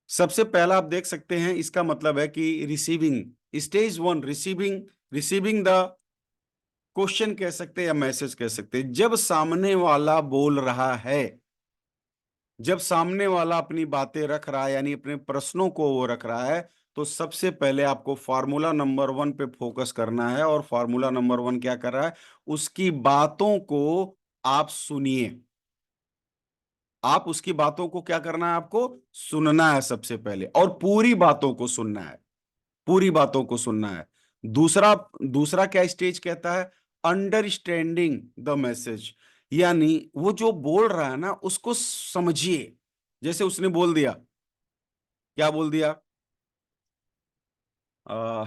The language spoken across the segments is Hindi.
सबसे पहला आप देख सकते हैं, इसका मतलब है कि receiving, stage one, receiving the question कह सकते हैं या मैसेज कह सकते हैं। जब सामने वाला बोल रहा है, जब सामने वाला अपनी बातें रख रहा है, यानी अपने प्रश्नों को वो रख रहा है, तो सबसे पहले आपको फार्मूला नंबर वन पे फोकस करना है। और फार्मूला नंबर वन क्या कर रहा है, उसकी बातों को आप सुनिए। आप उसकी बातों को क्या करना है, आपको सुनना है सबसे पहले, और पूरी बातों को सुनना है, पूरी बातों को सुनना है। दूसरा दूसरा क्या स्टेज कहता है, अंडरस्टैंडिंग द मैसेज, यानी वो जो बोल रहा है ना उसको समझिए। जैसे उसने बोल दिया, क्या बोल दिया, आ,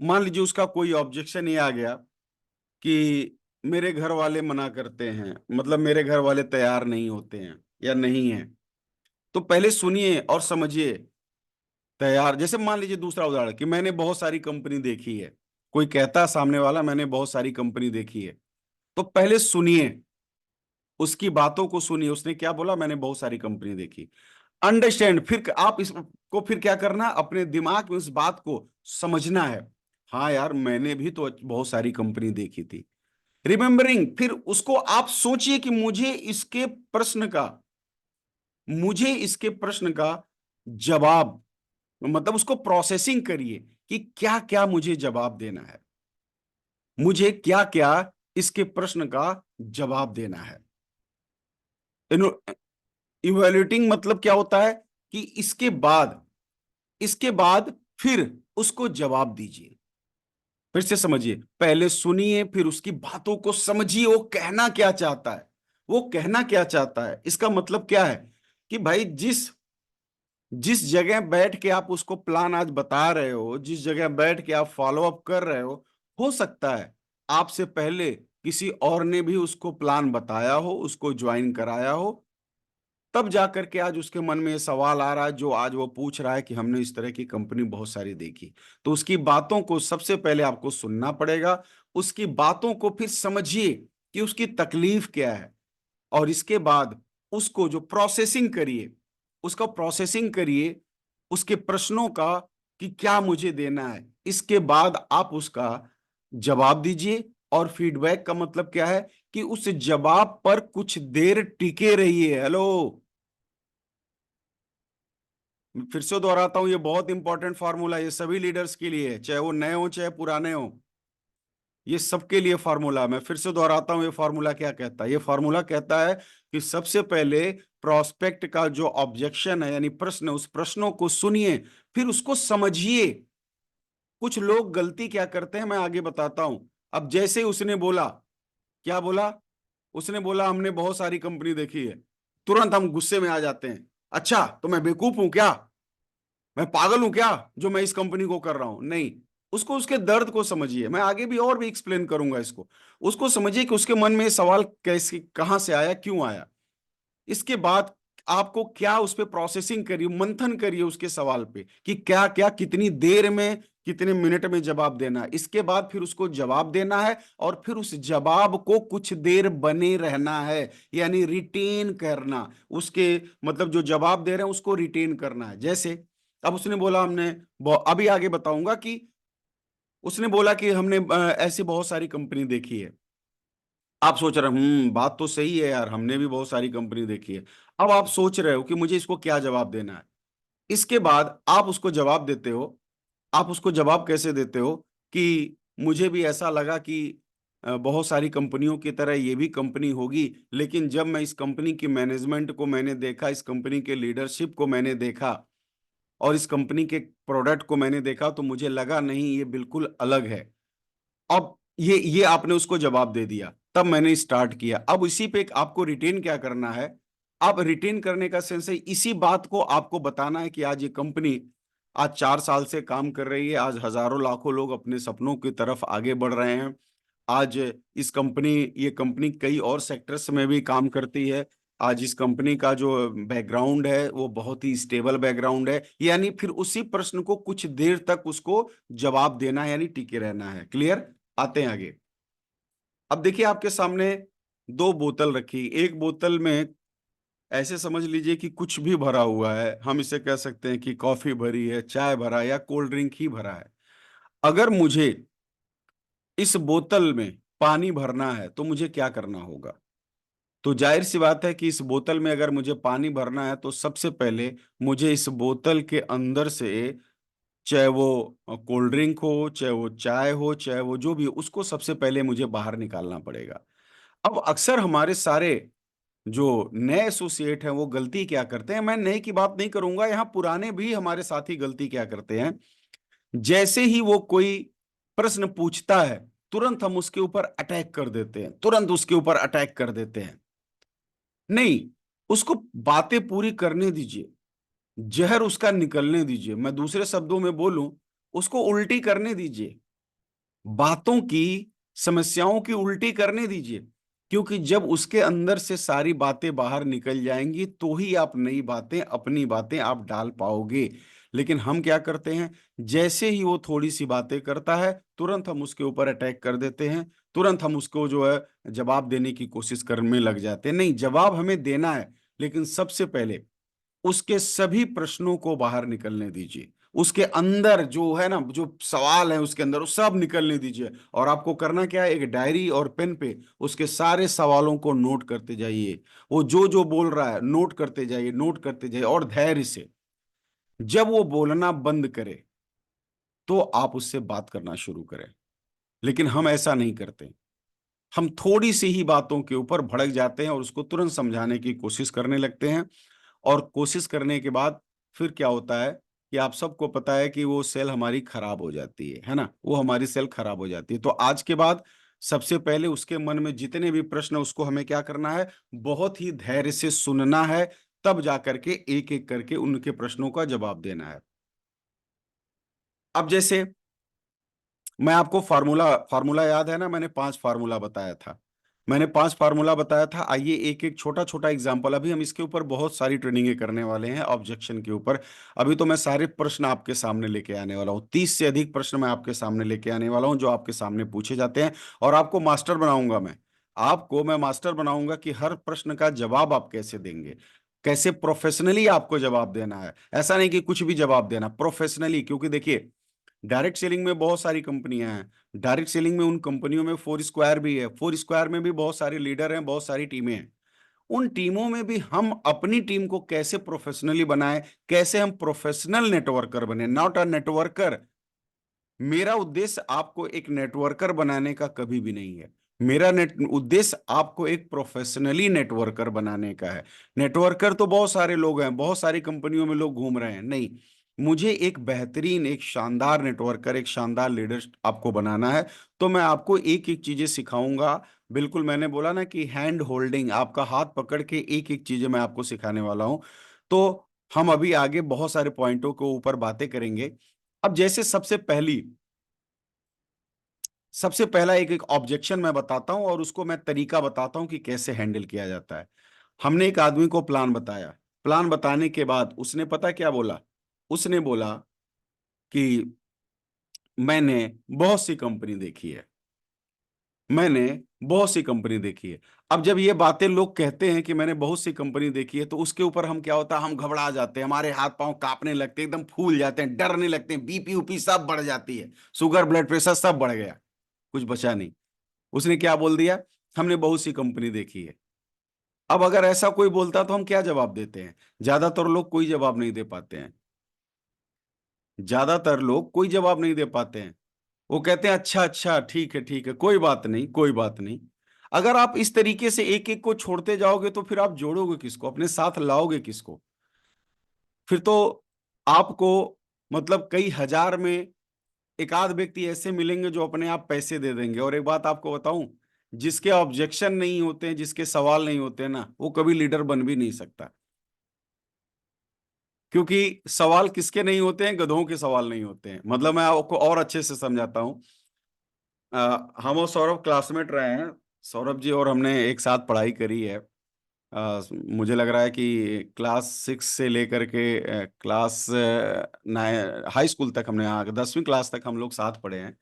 मान लीजिए उसका कोई ऑब्जेक्शन ये आ गया कि मेरे घर वाले मना करते हैं, मतलब मेरे घर वाले तैयार नहीं होते हैं या नहीं है। तो पहले सुनिए और समझिए। तैयार, जैसे मान लीजिए दूसरा उदाहरण कि मैंने बहुत सारी कंपनी देखी है, कोई कहता है सामने वाला मैंने बहुत सारी कंपनी देखी है, तो पहले सुनिए, उसकी बातों को सुनिए। उसने क्या बोला, मैंने बहुत सारी कंपनी देखी। अंडरस्टैंड, फिर आप इसको फिर क्या करना, अपने दिमाग में उस बात को समझना है। हाँ यार, मैंने भी तो बहुत सारी कंपनी देखी थी। रिमेंबरिंग, फिर उसको आप सोचिए कि मुझे इसके प्रश्न का जवाब, मतलब उसको प्रोसेसिंग करिए कि क्या क्या मुझे जवाब देना है, मुझे क्या क्या इसके प्रश्न का जवाब देना है। इवेल्युएटिंग मतलब क्या होता है कि इसके बाद फिर उसको जवाब दीजिए। फिर से समझिए, पहले सुनिए, फिर उसकी बातों को समझिए, वो कहना क्या चाहता है, वो कहना क्या चाहता है। इसका मतलब क्या है कि भाई जिस जिस जगह बैठ के आप उसको प्लान आज बता रहे हो, जिस जगह बैठ के आप फॉलो अप कर रहे हो सकता है आपसे पहले किसी और ने भी उसको प्लान बताया हो, उसको ज्वाइन कराया हो, तब जाकर के आज उसके मन में ये सवाल आ रहा है जो आज वो पूछ रहा है कि हमने इस तरह की कंपनी बहुत सारी देखी। तो उसकी बातों को सबसे पहले आपको सुनना पड़ेगा, उसकी बातों को फिर समझिए कि उसकी तकलीफ क्या है, और इसके बाद उसको जो प्रोसेसिंग करिए, उसका प्रोसेसिंग करिए, उसके प्रश्नों का कि क्या मुझे देना है। इसके बाद आप उसका जवाब दीजिए। और फीडबैक का मतलब क्या है कि उस जवाब पर कुछ देर टिके रहिए। हेलो, फिर से दोहराता हूं, ये बहुत इंपॉर्टेंट फार्मूला, ये सभी लीडर्स के लिए है, चाहे वो नए हो चाहे पुराने हो, ये सबके लिए फार्मूला। मैं फिर से दोहराता हूं, ये फार्मूला क्या कहता है, ये फार्मूला कहता है कि सबसे पहले प्रोस्पेक्ट का जो ऑब्जेक्शन है यानी प्रश्न, उस प्रश्नों को सुनिए, फिर उसको समझिए। कुछ लोग गलती क्या करते हैं मैं आगे बताता हूं। अब जैसे उसने बोला, क्या बोला, उसने बोला हमने बहुत सारी कंपनी देखी है, तुरंत हम गुस्से में आ जाते हैं। अच्छा, तो मैं बेवकूफ हूं क्या, मैं पागल हूं क्या जो मैं इस कंपनी को कर रहा हूं? नहीं, उसको उसके दर्द को समझिए। मैं आगे भी और भी एक्सप्लेन करूंगा इसको। उसको समझिए कि उसके मन में ये सवाल कैसे, कहां से आया, क्यों आया। इसके बाद आपको क्या उस पे प्रोसेसिंग करिए, मंथन करिए उसके सवाल पे कि क्या क्या कितनी देर में, कितने मिनट में जवाब देना है। इसके बाद फिर उसको जवाब देना है, और फिर उस जवाब को कुछ देर बने रहना है, यानी रिटेन करना। उसके मतलब जो जवाब दे रहे हैं उसको रिटेन करना है। जैसे अब उसने बोला हमने अभी आगे बताऊंगा कि उसने बोला कि हमने ऐसी बहुत सारी कंपनी देखी है। आप सोच रहे हो बात तो सही है यार, हमने भी बहुत सारी कंपनी देखी है। अब आप सोच रहे हो कि मुझे इसको क्या जवाब देना है। इसके बाद आप उसको जवाब देते हो। आप उसको जवाब कैसे देते हो कि मुझे भी ऐसा लगा कि बहुत सारी कंपनियों की तरह ये भी कंपनी होगी, लेकिन जब मैं इस कंपनी की मैनेजमेंट को मैंने देखा, इस कंपनी के लीडरशिप को मैंने देखा, और इस कंपनी के प्रोडक्ट को मैंने देखा, तो मुझे लगा नहीं, ये बिल्कुल अलग है। अब ये आपने उसको जवाब दे दिया, तब मैंने स्टार्ट किया। अब इसी पे आपको रिटेन क्या करना है, आप रिटेन करने का सेंस है इसी बात को आपको बताना है कि आज ये कंपनी आज 4 साल से काम कर रही है, आज हजारों लाखों लोग अपने सपनों की तरफ आगे बढ़ रहे हैं। आज ये कंपनी कई और सेक्टर्स में भी काम करती है। आज इस कंपनी का जो बैकग्राउंड है वो बहुत ही स्टेबल बैकग्राउंड है। यानी फिर उसी प्रश्न को कुछ देर तक उसको जवाब देना है, यानी टिके रहना है। क्लियर? आते हैं आगे। अब देखिए आपके सामने दो बोतल रखी, एक बोतल में ऐसे समझ लीजिए कि कुछ भी भरा हुआ है, हम इसे कह सकते हैं कि कॉफी भरी है, चाय भरा है या कोल्ड ड्रिंक ही भरा है। अगर मुझे इस बोतल में पानी भरना है तो मुझे क्या करना होगा? तो जाहिर सी बात है कि इस बोतल में अगर मुझे पानी भरना है तो सबसे पहले मुझे इस बोतल के अंदर से, चाहे वो कोल्ड ड्रिंक हो, चाहे वो चाय हो, चाहे वो जो भी हो, उसको सबसे पहले मुझे बाहर निकालना पड़ेगा। अब अक्सर हमारे सारे जो नए एसोसिएट हैं वो गलती क्या करते हैं, मैं नए की बात नहीं करूँगा, यहाँ पुराने भी हमारे साथी गलती क्या करते हैं, जैसे ही वो कोई प्रश्न पूछता है, तुरंत हम उसके ऊपर अटैक कर देते हैं, तुरंत उसके ऊपर अटैक कर देते हैं। नहीं, उसको बातें पूरी करने दीजिए, ज़हर उसका निकलने दीजिए। मैं दूसरे शब्दों में बोलूँ, उसको उल्टी करने दीजिए। बातों की, समस्याओं की उल्टी करने दीजिए, क्योंकि जब उसके अंदर से सारी बातें बाहर निकल जाएँगी, तो ही आप नई बातें, अपनी बातें आप डाल पाओगे। लेकिन हम क्या करते हैं, जैसे ही वो थोड़ी-सी बातें करता है, तुरंत हम उसके ऊपर अटैक कर देते हैं, तुरंत हम उसको जो है जवाब देने की कोशिश करने लग जाते हैं। नहीं, जवाब हमें देना है, लेकिन सबसे पहले उसके सभी प्रश्नों को बाहर निकलने दीजिए। उसके अंदर जो है ना, जो सवाल है उसके अंदर, वो सब निकलने दीजिए और आपको करना क्या है, एक डायरी और पेन पे उसके सारे सवालों को नोट करते जाइए। वो जो-जो बोल रहा है, नोट करते जाइए और धैर्य से। जब वो बोलना बंद करे, तो आप उससे बात करना शुरू करें। लेकिन हम ऐसा नहीं करते। हम थोड़ी-सी ही बातों के ऊपर भड़क जाते हैं और उसको तुरंत समझाने की कोशिश करने लगते हैं। और कोशिश करने के बाद फिर क्या होता है कि आप सबको पता है कि वो सेल हमारी खराब हो जाती है ना? वो हमारी सेल खराब हो जाती है। तो आज के बाद सबसे पहले उसके मन में जितने भी प्रश्न हैं उसको हमें क्या करना है? बहुत ही धैर्य से सुनना है, तब जाकर के एक-एक करके उनके प्रश्नों का जवाब देना है। अब जैसे मैं आपको फ़ॉर्मूला फ़ॉर्मूला याद है ना, मैंने 5 फ़ॉर्मूला बताया था। मैंने 5 फ़ॉर्मूला बताया था, आइए एक-एक छोटा-छोटा एग्ज़ाम्पल, अभी हम इसके ऊपर बहुत सारी ट्रेनिंगें करने वाले हैं ऑब्जेक्शन के ऊपर। अभी तो मैं सारे प्रश्न आपके सामने लेके आने वाला हूँ। 30 से अधिक प्रश्न मैं आपके सामने लेके आने वाला हूँ, जो आपके सामने पूछे जाते हैं और आपको मास्टर बनाऊँगा मैं। आपको मैं मास्टर बनाऊँगा कि हर प्रश्न का जवाब आप कैसे देंगे, कैसे प्रोफ़ेशनली आपको जवाब देना है। ऐसा नहीं कि कुछ भी जवाब देना, प्रोफ़ेशनली, क्योंकि देखिए डायरेक्ट सेलिंग में बहुत सारी कंपनियां हैं। डायरेक्ट सेलिंग में उन कंपनियों में फोर स्क्वायर भी है। फोर स्क्वायर में भी बहुत सारे लीडर हैं, बहुत सारी टीमें हैं। उन टीमों में भी हम अपनी टीम को कैसे प्रोफेशनली बनाएं, कैसे हम प्रोफेशनल नेटवर्कर बने, नॉट अ नेटवर्कर। मेरा उद्देश्य आपको एक नेटवर्कर बनाने का कभी भी नहीं है। मेरा नेट उद्देश्य आपको एक प्रोफेशनली नेटवर्कर बनाने का है। नेटवर्कर तो बहुत सारे लोग हैं, बहुत सारी कंपनियों में लोग घूम रहे हैं। नहीं, मुझे एक बेहतरीन, एक शानदार नेटवर्कर, एक शानदार लीडर आपको बनाना है। तो मैं आपको एक-एक चीज़ें सिखाऊँगा। बिल्कुल, मैंने बोला ना कि हैंड होल्डिंग, आपका हाथ पकड़ के एक-एक चीज़ें मैं आपको सिखाने वाला हूँ। तो हम अभी आगे बहुत सारे पॉइंटों के ऊपर बातें करेंगे। अब जैसे सबसे पहला एक-एक ऑब्जेक्शन मैं बताता हूँ और उसको मैं तरीका बताता हूँ कि कैसे हैंडल किया जाता है। हमने एक आदमी को प्लान बताया, प्लान बताने के बाद उसने पता क्या बोला? उसने बोला कि मैंने बहुत सी कंपनी देखी है, मैंने बहुत सी कंपनी देखी है। अब जब ये बातें लोग कहते हैं कि मैंने बहुत सी कंपनी देखी है, तो उसके ऊपर हम क्या होता है, हम घबरा जाते हैं, हमारे हाथ-पाँव काँपने लगते हैं, एकदम फूल जाते हैं, डरने लगते हैं, बीपी-ऊपी सब बढ़ जाती है, शुगर, ब्लड प्रेशर सब बढ़ गया, कुछ बचा नहीं। उसने क्या बोल दिया? हमने बहुत सी कंपनी देखी है। अब अगर ऐसा कोई बोलता तो हम क्या जवाब देते हैं? ज़्यादातर लोग कोई जवाब नहीं दे पाते हैं। ज़्यादातर लोग कोई जवाब नहीं दे पाते हैं। वो कहते हैं अच्छा, अच्छा, ठीक है, कोई बात नहीं, कोई बात नहीं। अगर आप इस तरीके से एक-एक को छोड़ते जाओगे तो फिर आप जोड़ोगे किसको? अपने साथ लाओगे किसको? फिर तो आपको मतलब कई हज़ार में एकाध व्यक्ति ऐसे मिलेंगे जो अपने आप पैसे दे देंगे। और एक बात आपको बताऊं, जिसके ऑब्जेक्शन नहीं होते हैं, जिसके सवाल नहीं होते हैं ना, वो कभी लीडर बन भी नहीं सकता। क्योंकि सवाल किसके नहीं होते हैं? गधों के सवाल नहीं होते हैं। मतलब मैं आपको और अच्छे से समझाता हूँ। हम और सौरभ क्लासमेट रहे हैं। सौरभ जी और हमने एक साथ पढ़ाई करी है। मुझे लग रहा है कि क्लास 6 से लेकर के क्लास 9 हाई स्कूल तक हमने, 10वीं क्लास तक हम लोग साथ पढ़े हैं।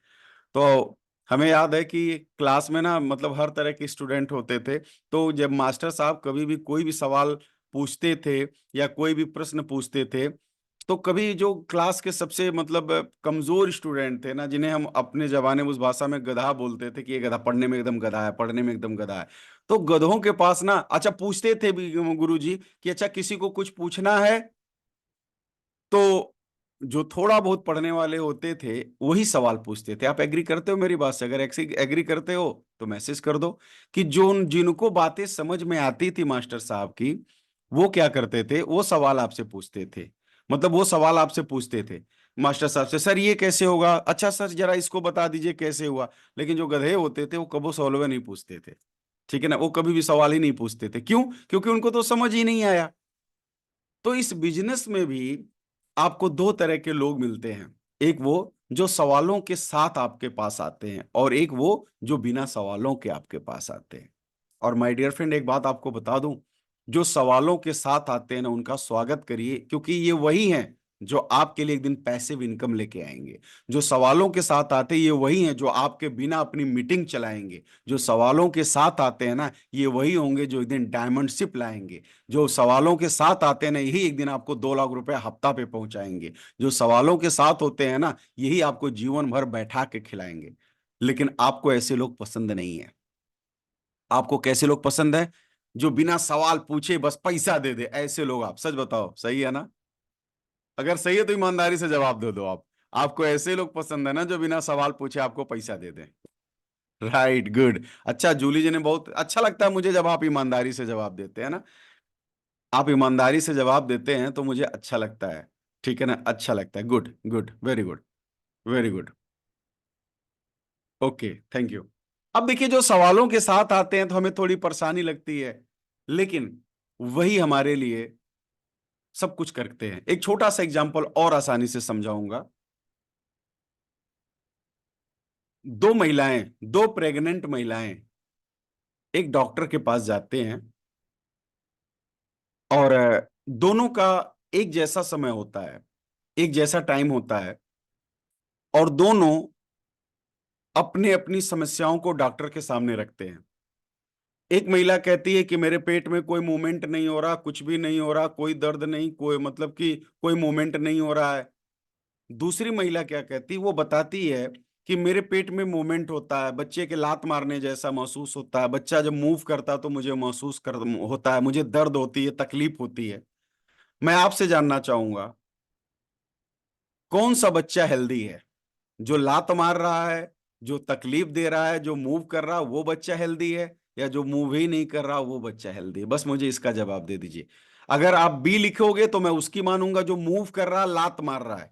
तो हमें याद है कि क्लास में ना मतलब हर तरह के स्टूडेंट होते थे। तो जब मास्टर साहब कभी भी कोई भी सवाल पूछते थे या कोई भी प्रश्न पूछते थे, तो कभी जो क्लास के सबसे मतलब कमजोर स्टूडेंट थे ना, जिन्हें हम अपने जमाने में उस भाषा में गधा बोलते थे कि ये गधा पढ़ने में एकदम गधा है, पढ़ने में एकदम गधा है, तो गधों के पास ना अच्छा पूछते थे भी गुरुजी कि अच्छा किसी को कुछ पूछना है, तो जो थोड़ा बहुत पढ़ने वाले होते थे वही सवाल पूछते थे। आप एग्री करते हो मेरी बात से? अगर एग्री करते हो तो मैसेज कर दो कि जो जिनको बातें समझ में आती थी मास्टर साहब की, वो क्या करते थे, वो सवाल आपसे पूछते थे। मतलब वो सवाल आपसे पूछते थे मास्टर साहब से, सर ये कैसे होगा, अच्छा सर जरा इसको बता दीजिए कैसे हुआ। लेकिन जो गधे होते थे वो कबो सवाल नहीं पूछते थे, ठीक है ना, वो कभी भी सवाल ही नहीं पूछते थे। क्यों? क्योंकि उनको तो समझ ही नहीं आया। तो इस बिजनेस में भी आपको दो तरह के लोग मिलते हैं, एक वो जो सवालों के साथ आपके पास आते हैं, और एक वो जो बिना सवालों के आपके पास आते हैं। और माय डियर फ्रेंड, एक बात आपको बता दूं, जो सवालों के साथ आते हैं ना, उनका स्वागत करिए, क्योंकि ये वही हैं जो आपके लिए एक दिन पैसिव इनकम लेके आएंगे। जो सवालों के साथ आते हैं ये वही हैं जो आपके बिना अपनी मीटिंग चलाएंगे। जो सवालों के साथ आते हैं ना, ये वही होंगे जो एक दिन डायमंड शिप लाएंगे। जो सवालों के साथ आते हैं ना, यही एक दिन आपको 2 लाख रुपए हफ्ता पे पहुंचाएंगे। जो सवालों के साथ होते हैं ना, यही आपको जीवन भर बैठा के खिलाएंगे। लेकिन आपको ऐसे लोग पसंद नहीं है। आपको कैसे लोग पसंद है? जो बिना सवाल पूछे बस पैसा दे दे, ऐसे लोग। आप सच बताओ, सही है ना? अगर सही है तो ईमानदारी से जवाब दे दो आप। आपको ऐसे लोग पसंद है ना जो बिना सवाल पूछे आपको पैसा दे दें? Right, good. अच्छा जूली जी ने, बहुत अच्छा लगता है मुझे जब आप ईमानदारी से जवाब देते हैं ना। आप ईमानदारी से जवाब देते हैं तो मुझे अच्छा लगता है। ठीक है ना, अच्छा लगता है। Good good, very good, very good. Okay, thank you. अब देखिए, जो सवालों के साथ आते हैं तो हमें थोड़ी परेशानी लगती है, लेकिन वही हमारे लिए सब कुछ करते हैं। एक छोटा सा एग्जांपल और आसानी से समझाऊंगा। दो प्रेग्नेंट महिलाएं एक डॉक्टर के पास जाते हैं, और दोनों का एक जैसा समय होता है, एक जैसा टाइम होता है, और दोनों अपने अपनी समस्याओं को डॉक्टर के सामने रखते हैं। एक महिला कहती है कि मेरे पेट में कोई मूवमेंट नहीं हो रहा, कुछ भी नहीं हो रहा, कोई दर्द नहीं, कोई मतलब कि कोई मूवमेंट नहीं हो रहा है। दूसरी महिला क्या कहती है, वो बताती है कि मेरे पेट में मूवमेंट होता है, बच्चे के लात मारने जैसा महसूस होता है, बच्चा जब मूव करता है तो मुझे महसूस कर होता है, मुझे दर्द होती है, तकलीफ होती है। मैं आपसे जानना चाहूंगा, कौन सा बच्चा हेल्दी है? जो लात मार रहा है, जो तकलीफ दे रहा है, जो मूव कर रहा है, वो बच्चा हेल्दी है, या जो मूव ही नहीं कर रहा वो बच्चा हेल्दी है? बस मुझे इसका जवाब दे दीजिए। अगर आप बी लिखोगे तो मैं उसकी मानूंगा जो मूव कर रहा है, लात मार रहा है।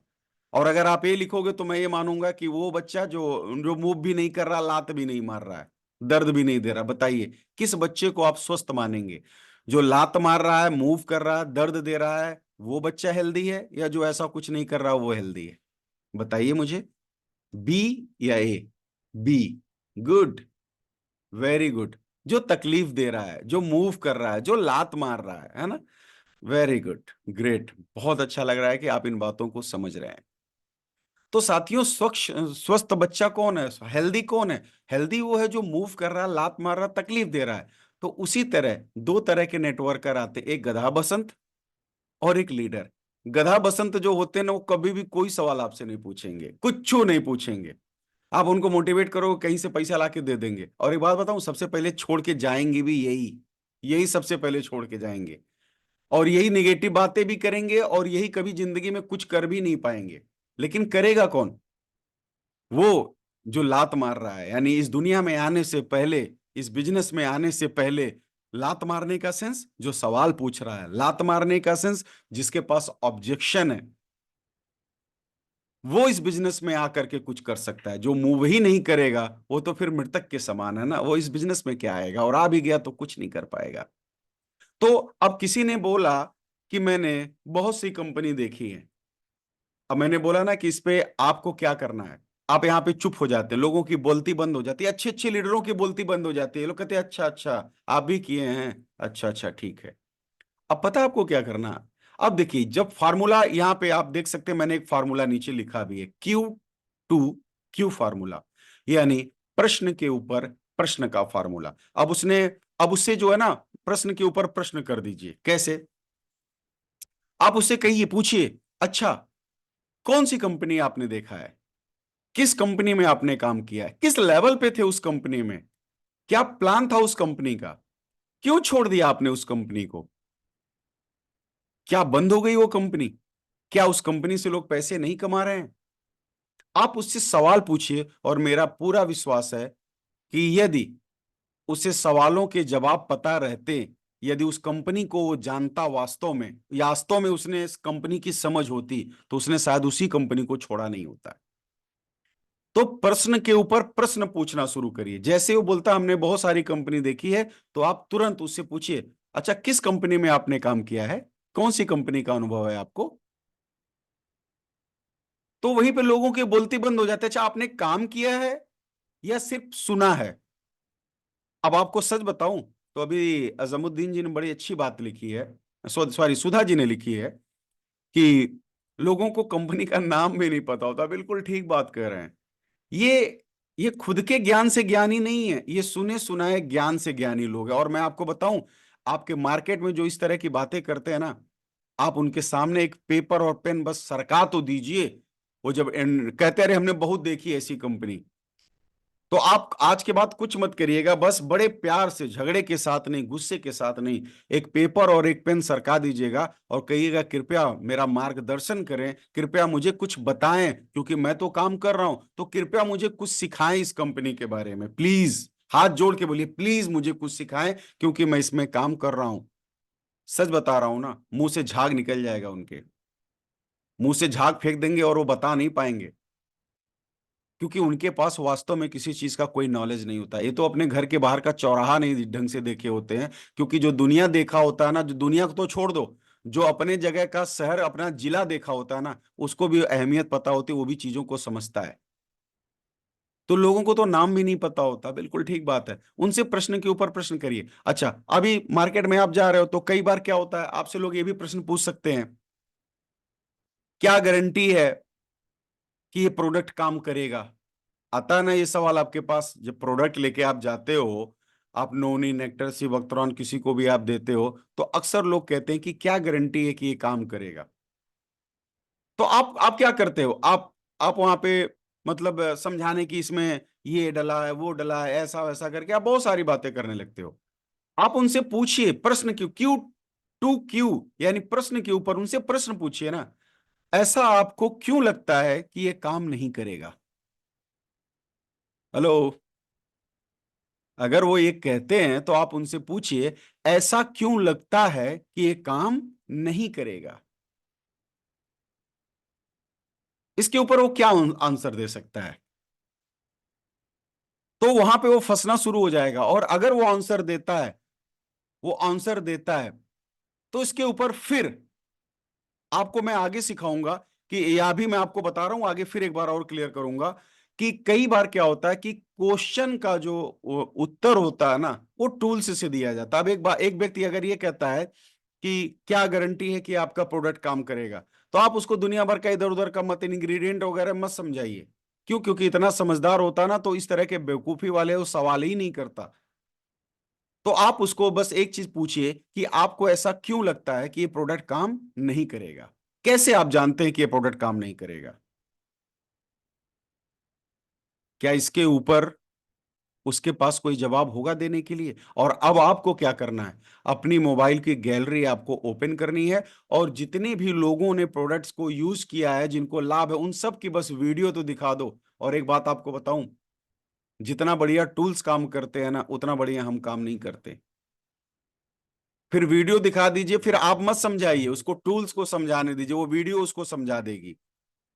और अगर आप ए लिखोगे तो मैं ये मानूंगा कि वो बच्चा जो जो मूव भी नहीं कर रहा, लात भी नहीं मार रहा है, दर्द भी नहीं दे रहा। बताइए, किस बच्चे को आप स्वस्थ मानेंगे? जो लात मार रहा है, मूव कर रहा है, दर्द दे रहा है, वो बच्चा हेल्दी है, या जो ऐसा कुछ नहीं कर रहा वो हेल्दी है? बताइए मुझे, बी या ए? बी। Good, very good. जो तकलीफ दे रहा है, जो मूव कर रहा है, जो लात मार रहा है ना? Very good, great. बहुत अच्छा लग रहा है कि आप इन बातों को समझ रहे हैं। तो साथियों, स्वच्छ स्वस्थ बच्चा कौन है, हेल्दी कौन है? हेल्दी वो है जो मूव कर रहा है, लात मार रहा है, तकलीफ दे रहा है। तो उसी तरह दो तरह के नेटवर्कर आते हैं, एक गधा बसंत और एक लीडर। गधा बसंत जो होते हैं ना, वो कभी भी कोई सवाल आपसे नहीं पूछेंगे, कुछ नहीं पूछेंगे। आप उनको मोटिवेट करो, कहीं से पैसा ला के दे देंगे। और एक बात बताऊं, सबसे पहले छोड़ के जाएंगे भी यही, यही सबसे पहले छोड़ के जाएंगे। और यही निगेटिव बातें भी करेंगे, और यही कभी जिंदगी में कुछ कर भी नहीं पाएंगे। लेकिन करेगा कौन? वो जो लात मार रहा है। यानी इस दुनिया में आने से पहले, इस बिजनेस में आने से पहले, लात मारने का सेंस जो सवाल पूछ रहा है, लात मारने का सेंस जिसके पास ऑब्जेक्शन है, वो इस बिजनेस में आकर के कुछ कर सकता है। जो मूव ही नहीं करेगा वो तो फिर मृतक के समान है ना, वो इस बिजनेस में क्या आएगा? और आ भी गया तो कुछ नहीं कर पाएगा। तो अब किसी ने बोला कि मैंने बहुत सी कंपनी देखी है। अब मैंने बोला ना कि इस पे आपको क्या करना है। आप यहाँ पे चुप हो जाते हैं, लोगों की बोलती बंद हो जाती है, अच्छे अच्छे लीडरों की बोलती बंद हो जाती है। लोग कहते हैं अच्छा अच्छा, आप भी किए हैं, अच्छा अच्छा ठीक है। अब पता है आपको क्या करना? अब देखिए, जब फार्मूला यहां पे आप देख सकते हैं, मैंने एक फार्मूला नीचे लिखा भी है, Q2Q फार्मूला, यानी प्रश्न के ऊपर प्रश्न का फार्मूला। अब उसने, अब उससे जो है ना, प्रश्न के ऊपर प्रश्न कर दीजिए। कैसे? आप उससे कहिए, पूछिए, अच्छा कौन सी कंपनी आपने देखा है, किस कंपनी में आपने काम किया है, किस लेवल पे थे उस कंपनी में, क्या प्लान था उस कंपनी का, क्यों छोड़ दिया आपने उस कंपनी को, क्या बंद हो गई वो कंपनी, क्या उस कंपनी से लोग पैसे नहीं कमा रहे हैं? आप उससे सवाल पूछिए और मेरा पूरा विश्वास है कि यदि उसे सवालों के जवाब पता रहते, यदि उस कंपनी को वो जानता वास्तव में उसने इस कंपनी की समझ होती, तो उसने शायद उसी कंपनी को छोड़ा नहीं होता। तो प्रश्न के ऊपर प्रश्न पूछना शुरू करिए। जैसे वो बोलता हमने बहुत सारी कंपनी देखी है, तो आप तुरंत उससे पूछिए, अच्छा किस कंपनी में आपने काम किया है, कौन सी कंपनी का अनुभव है आपको? तो वहीं पे लोगों के बोलती बंद हो जाते, अच्छा आपने काम किया है या सिर्फ सुना है? अब आपको सच बताऊं, तो अभी अजमुद्दीन जी ने बड़ी अच्छी बात लिखी है, सॉरी सुधा जी ने लिखी है कि लोगों को कंपनी का नाम भी नहीं पता होता। बिल्कुल ठीक बात कह रहे हैं। ये खुद के ज्ञान से ज्ञानी नहीं है, ये सुने सुनाए ज्ञान से ज्ञानी लोग हैं। और मैं आपको बताऊं, आपके मार्केट में जो इस तरह की बातें करते हैं ना, आप उनके सामने एक पेपर और पेन बस सरका तो दीजिए। वो जब कहते अरे हमने बहुत देखी ऐसी कंपनी, तो आप आज के बाद कुछ मत करिएगा, बस बड़े प्यार से, झगड़े के साथ नहीं, गुस्से के साथ नहीं, एक पेपर और एक पेन सरका दीजिएगा और कहिएगा कृपया मेरा मार्गदर्शन करें, कृपया मुझे कुछ बताएं, क्योंकि मैं तो काम कर रहा हूं, तो कृपया मुझे कुछ सिखाएं इस कंपनी के बारे में प्लीज। हाथ जोड़ के बोलिए प्लीज मुझे कुछ सिखाएं, क्योंकि मैं इसमें काम कर रहा हूं। सच बता रहा हूं ना, मुंह से झाग निकल जाएगा उनके, मुंह से झाग फेंक देंगे और वो बता नहीं पाएंगे, क्योंकि उनके पास वास्तव में किसी चीज का कोई नॉलेज नहीं होता। ये तो अपने घर के बाहर का चौराहा नहीं ढंग से देखे होते हैं, क्योंकि जो दुनिया देखा होता है ना, जो दुनिया को तो छोड़ दो, जो अपने जगह का शहर, अपना जिला देखा होता है ना, उसको भी अहमियत पता होती है, वो भी चीजों को समझता है। तो लोगों को तो नाम भी नहीं पता होता। बिल्कुल ठीक बात है, उनसे प्रश्न के ऊपर प्रश्न करिए। अच्छा, अभी मार्केट में आप जा रहे हो तो कई बार क्या होता है, आपसे लोग ये भी प्रश्न पूछ सकते हैं, क्या गारंटी है कि ये प्रोडक्ट काम करेगा? आता है ना ये सवाल आपके पास, जब प्रोडक्ट लेके आप जाते हो, आप नोनी, नेक्टर, सिवक्तरॉन किसी को भी आप देते हो, तो अक्सर लोग कहते हैं कि क्या गारंटी है कि ये काम करेगा? तो आप क्या करते हो, आप वहां पे मतलब समझाने की, इसमें ये डला है, वो डला है, ऐसा वैसा करके आप बहुत सारी बातें करने लगते हो। आप उनसे पूछिए प्रश्न, क्यों क्यू टू क्यू, यानी प्रश्न के ऊपर उनसे प्रश्न पूछिए ना, ऐसा आपको क्यों लगता है कि ये काम नहीं करेगा? हेलो। अगर वो ये कहते हैं तो आप उनसे पूछिए, ऐसा क्यों लगता है कि ये काम नहीं करेगा? इसके ऊपर वो क्या आंसर दे सकता है? तो वहां पे वो फंसना शुरू हो जाएगा। और अगर वो आंसर देता है, वो आंसर देता है, तो इसके ऊपर फिर आपको मैं आगे सिखाऊंगा कि, या भी मैं आपको बता रहा हूं, आगे फिर एक बार और क्लियर करूंगा कि कई बार क्या होता है कि क्वेश्चन का जो उत्तर होता है ना, वो टूल्स से दिया जाता है। अब एक व्यक्ति अगर ये कहता है कि क्या गारंटी है कि आपका प्रोडक्ट काम करेगा, तो आप उसको दुनिया भर का इधर उधर का मत, इंग्रेडिएंट वगैरह मत समझाइए। क्यों? क्योंकि इतना समझदार होता ना, तो इस तरह के बेवकूफी वाले वो सवाल ही नहीं करता। तो आप उसको बस एक चीज पूछिए कि आपको ऐसा क्यों लगता है कि ये प्रोडक्ट काम नहीं करेगा? कैसे आप जानते हैं कि ये प्रोडक्ट काम नहीं करेगा? क्या इसके ऊपर उसके पास कोई जवाब होगा देने के लिए? और अब आपको क्या करना है, अपनी मोबाइल की गैलरी आपको ओपन करनी है, और जितने भी लोगों ने प्रोडक्ट्स को यूज किया है, जिनको लाभ है, उन सब की बस वीडियो तो दिखा दो। और एक बात आपको बताऊं, जितना बढ़िया टूल्स काम करते हैं ना, उतना बढ़िया हम काम नहीं करते। फिर वीडियो दिखा दीजिए, फिर आप मत समझाइए उसको, टूल्स को समझाने दीजिए, वो वीडियो उसको समझा देगी।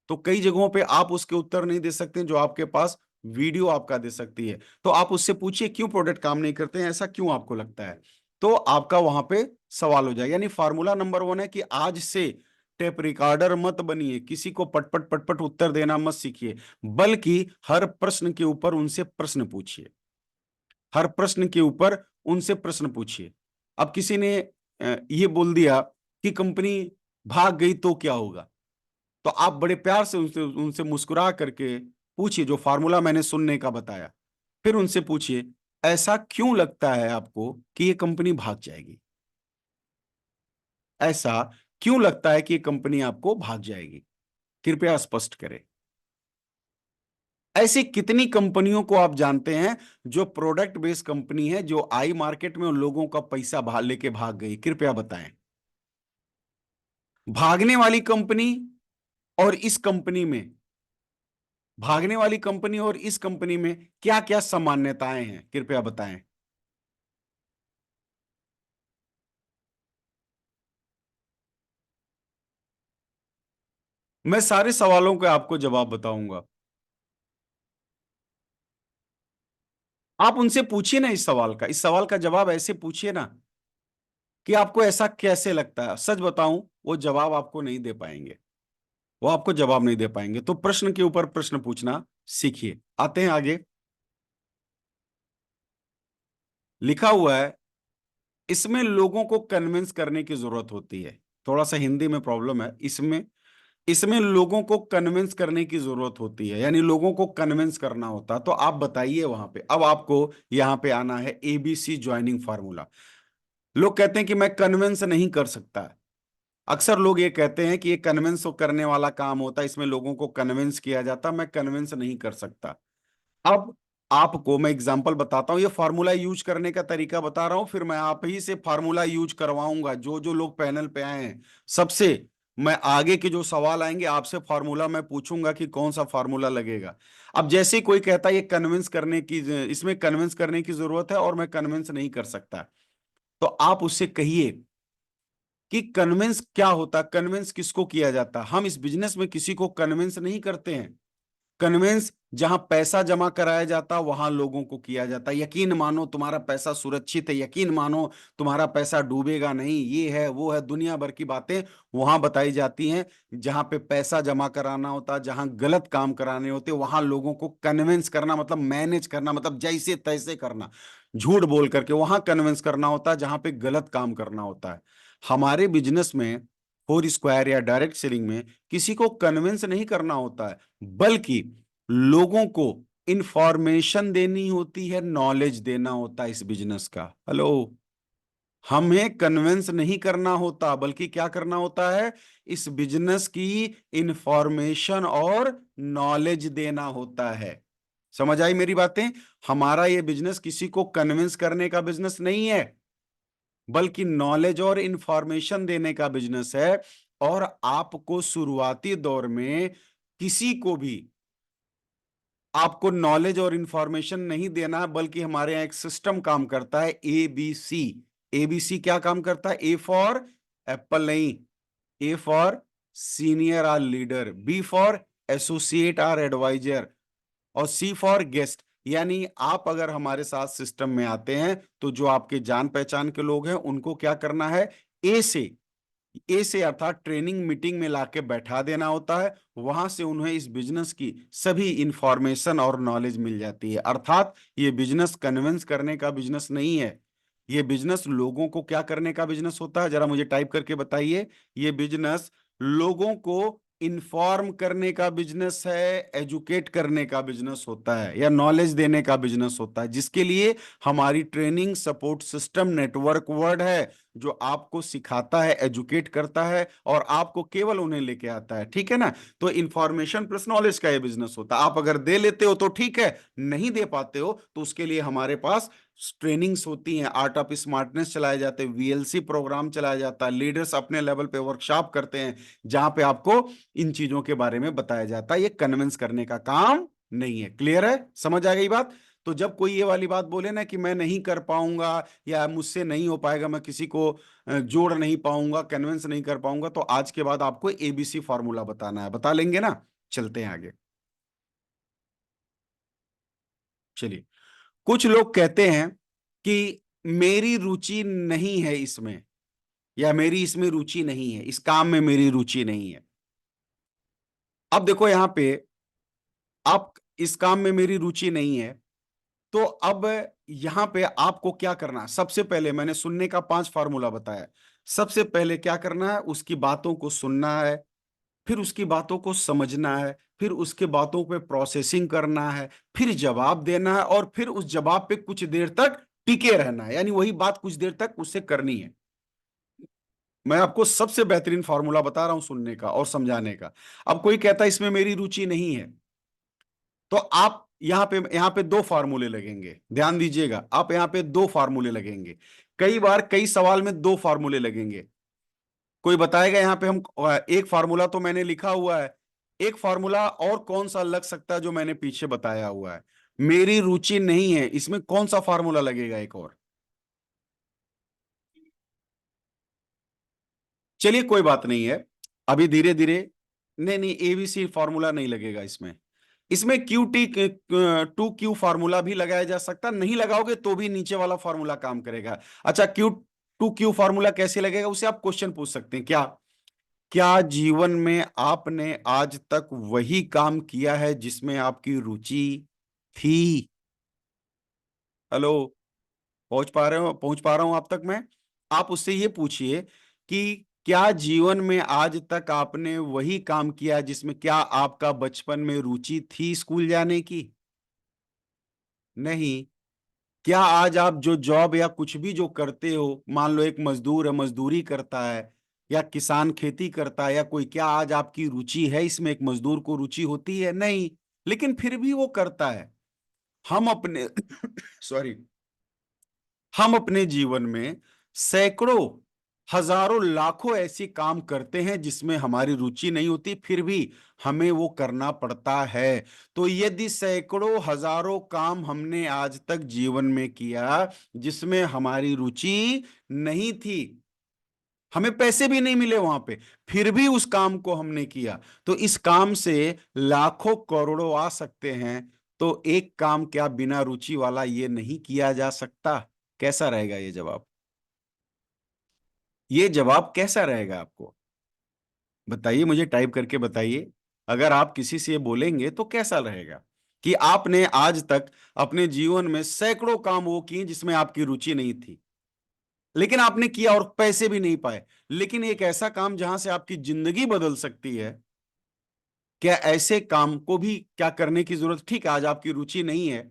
तो कई जगहों पे आप उसके उत्तर नहीं दे सकते जो आपके पास वीडियो आपका दे सकती है। तो आप उससे पूछिए क्यों प्रोडक्ट काम नहीं करते हैं, ऐसा क्यों आपको लगता है? तो आपका वहां पे सवाल हो जाएगा। यानी फार्मूला नंबर 1 है कि आज से टेप रिकॉर्डर मत बनिए, किसी को पटपट पटपट उत्तर देना मत सीखिए, बल्कि हर प्रश्न के ऊपर उनसे प्रश्न पूछिए। हर प्रश्न के ऊपर उनसे प्रश्न पूछिए। अब किसी ने ये बोल दिया कि कंपनी भाग गई तो क्या होगा, तो आप बड़े प्यार से उनसे उनसे मुस्कुरा करके पूछिए, जो फार्मूला मैंने सुनने का बताया, फिर उनसे पूछिए ऐसा क्यों लगता है आपको कि ये कंपनी भाग जाएगी? ऐसा क्यों लगता है कि ये कंपनी आपको भाग जाएगी? कृपया स्पष्ट करें। ऐसी कितनी कंपनियों को आप जानते हैं जो प्रोडक्ट बेस्ड कंपनी है, जो आई मार्केट में उन लोगों का पैसा लेके भाग गई? कृपया बताएं। भागने वाली कंपनी और इस कंपनी में, भागने वाली कंपनी और इस कंपनी में क्या क्या सामान्यताएं हैं? कृपया बताएं। मैं सारे सवालों के आपको जवाब बताऊंगा। आप उनसे पूछिए ना इस सवाल का जवाब ऐसे पूछिए ना कि आपको ऐसा कैसे लगता है। सच बताऊं, वो जवाब आपको नहीं दे पाएंगे। वो आपको जवाब नहीं दे पाएंगे। तो प्रश्न के ऊपर प्रश्न पूछना सीखिए। आते हैं आगे। लिखा हुआ है, इसमें लोगों को कन्विंस करने की जरूरत होती है। थोड़ा सा हिंदी में प्रॉब्लम है इसमें। इसमें लोगों को कन्विंस करने की जरूरत होती है, यानी लोगों को कन्विंस करना होता है। तो आप बताइए वहां पे। अब आपको यहां पे आना है एबीसी ज्वाइनिंग फार्मूला। लोग कहते हैं कि मैं कन्विंस नहीं कर सकता। अक्सर लोग ये कहते हैं कि ये कन्विंस करने वाला काम होता है, इसमें लोगों को कन्विंस किया जाता, मैं कन्विंस नहीं कर सकता। अब आपको मैं एग्जांपल बताता हूं, ये फार्मूला यूज करने का तरीका बता रहा हूं, फिर मैं आप ही से फार्मूला यूज करवाऊंगा। जो जो लोग पैनल पे आए हैं सबसे, मैं आगे के जो सवाल आएंगे आपसे फार्मूला मैं पूछूंगा कि कौन सा फार्मूला लगेगा। अब जैसे ही कोई कहता है ये कन्विंस करने की, इसमें कन्विंस करने की जरूरत है और मैं कन्विंस नहीं कर सकता, तो आप उससे कहिए कि कन्विंस क्या होता, कन्विंस किसको किया जाता। हम इस बिजनेस में किसी को कन्विंस नहीं करते हैं। कन्विंस जहां पैसा जमा कराया जाता वहां लोगों को किया जाता। यकीन मानो तुम्हारा पैसा सुरक्षित है, यकीन मानो तुम्हारा पैसा डूबेगा नहीं, ये है वो है, दुनिया भर की बातें वहां बताई जाती हैं। जहां पे पैसा जमा कराना होता, जहां गलत काम कराने होते, वहां लोगों को कन्विंस करना मतलब मैनेज करना, मतलब जैसे तैसे करना, झूठ बोल करके वहां कन्विंस करना होता है जहां पे गलत काम करना होता है। हमारे बिजनेस में, फोर स्क्वायर या डायरेक्ट सेलिंग में, किसी को कन्विंस नहीं करना होता है, बल्कि लोगों को इंफॉर्मेशन देनी होती है, नॉलेज देना होता है इस बिजनेस का। हेलो। हमें कन्विंस नहीं करना होता, बल्कि क्या करना होता है, इस बिजनेस की इंफॉर्मेशन और नॉलेज देना होता है। समझ आई मेरी बातें? हमारा ये बिजनेस किसी को कन्विंस करने का बिजनेस नहीं है, बल्कि नॉलेज और इंफॉर्मेशन देने का बिजनेस है। और आपको शुरुआती दौर में किसी को भी आपको नॉलेज और इंफॉर्मेशन नहीं देना, बल्कि हमारे यहाँ एक सिस्टम काम करता है, एबीसी। एबीसी क्या काम करता है? ए फॉर एप्पल नहीं, A for senior or leader, B for associate or advisor, और सी फॉर गेस्ट। यानी आप अगर हमारे साथ सिस्टम में आते हैं तो जो आपके जान पहचान के लोग हैं उनको क्या करना है, ए से, ए से अर्थात ट्रेनिंग मीटिंग में लाके बैठा देना होता है। वहां से उन्हें इस बिजनेस की सभी इंफॉर्मेशन और नॉलेज मिल जाती है। अर्थात ये बिजनेस कन्विंस करने का बिजनेस नहीं है, ये बिजनेस लोगों को क्या करने का बिजनेस होता है? जरा मुझे टाइप करके बताइए। ये बिजनेस लोगों को इन्फॉर्म करने का बिजनेस है, एजुकेट करने का बिजनेस होता है, या नॉलेज देने का बिजनेस होता है, जिसके लिए हमारी training support system network word है, जो आपको सिखाता है, एजुकेट करता है और आपको केवल उन्हें लेके आता है। ठीक है ना? तो इंफॉर्मेशन प्लस नॉलेज का ये बिजनेस होता है। आप अगर दे लेते हो तो ठीक है, नहीं दे पाते हो तो उसके लिए हमारे पास ट्रेनिंग्स होती हैं, आर्ट ऑफ स्मार्टनेस चलाए जाते हैं, वीएलसी प्रोग्राम चलाया जाता है, लीडर्स अपने लेवल पे वर्कशॉप करते हैं, जहां पे आपको इन चीजों के बारे में बताया जाता है। ये कन्विंस करने का काम नहीं है। क्लियर है? समझ आ गई बात? तो जब कोई ये वाली बात बोले ना कि मैं नहीं कर पाऊंगा या मुझसे नहीं हो पाएगा, मैं किसी को जोड़ नहीं पाऊंगा, कन्विंस नहीं कर पाऊंगा, तो आज के बाद आपको एबीसी फॉर्मूला बताना है। बता लेंगे ना? चलते हैं आगे। चलिए। कुछ लोग कहते हैं कि मेरी रुचि नहीं है इसमें, या मेरी इसमें रुचि नहीं है, इस काम में मेरी रुचि नहीं है। अब देखो यहां पे, आप इस काम में मेरी रुचि नहीं है, तो अब यहां पे आपको क्या करना है? सबसे पहले मैंने सुनने का 5 फार्मूला बताया। सबसे पहले क्या करना है? उसकी बातों को सुनना है, फिर उसकी बातों को समझना है, फिर उसके बातों पे प्रोसेसिंग करना है, फिर जवाब देना है, और फिर उस जवाब पे कुछ देर तक टिके रहना है, यानी वही बात कुछ देर तक उससे करनी है। मैं आपको सबसे बेहतरीन फॉर्मूला बता रहा हूं सुनने का और समझाने का। अब कोई कहता है इसमें मेरी रुचि नहीं है, तो आप यहां पे दो फार्मूले लगेंगे, ध्यान दीजिएगा, आप यहां पे दो फार्मूले लगेंगे। कई बार कई सवाल में दो फार्मूले लगेंगे। कोई बताएगा यहां पे हम, एक फार्मूला तो मैंने लिखा हुआ है, एक फार्मूला और कौन सा लग सकता है जो मैंने पीछे बताया हुआ है? मेरी रुचि नहीं है, इसमें कौन सा फार्मूला लगेगा एक और? चलिए कोई बात नहीं है, अभी धीरे धीरे। नहीं नहीं, एबीसी फार्मूला नहीं लगेगा इसमें। इसमें Q T to Q formula भी लगाया जा सकता, नहीं लगाओगे तो भी नीचे वाला फार्मूला काम करेगा। अच्छा, क्यू टू क्यू फार्मूला कैसे लगेगा, उसे आप क्वेश्चन पूछ सकते हैं। क्या क्या जीवन में आपने आज तक वही काम किया है जिसमें आपकी रुचि थी? हेलो, पहुंच पा रहा हूं आप तक मैं? आप उससे ये पूछिए कि क्या जीवन में आज तक आपने वही काम किया जिसमें, क्या आपका बचपन में रुचि थी स्कूल जाने की? नहीं। क्या आज आप जो जॉब या कुछ भी जो करते हो, मान लो एक मजदूर है, मजदूरी करता है, या किसान खेती करता है, या कोई, क्या आज आपकी रुचि है इसमें? एक मजदूर को रुचि होती है? नहीं। लेकिन फिर भी वो करता है। हम अपने सॉरी, हम अपने जीवन में सैकड़ों, हजारों, लाखों ऐसे काम करते हैं जिसमें हमारी रुचि नहीं होती, फिर भी हमें वो करना पड़ता है। तो यदि सैकड़ों हजारों काम हमने आज तक जीवन में किया जिसमें हमारी रुचि नहीं थी, हमें पैसे भी नहीं मिले वहां पे, फिर भी उस काम को हमने किया, तो इस काम से लाखों करोड़ों आ सकते हैं। तो एक काम क्या बिना रुचि वाला ये नहीं किया जा सकता? कैसा रहेगा ये जवाब? ये जवाब कैसा रहेगा आपको? बताइए, मुझे टाइप करके बताइए। अगर आप किसी से ये बोलेंगे तो कैसा रहेगा कि आपने आज तक अपने जीवन में सैकड़ों काम वो किए जिसमें आपकी रुचि नहीं थी, लेकिन आपने किया और पैसे भी नहीं पाए। लेकिन एक ऐसा काम जहां से आपकी जिंदगी बदल सकती है, क्या ऐसे काम को भी क्या करने की जरूरत? ठीक है, आज आपकी रुचि नहीं है,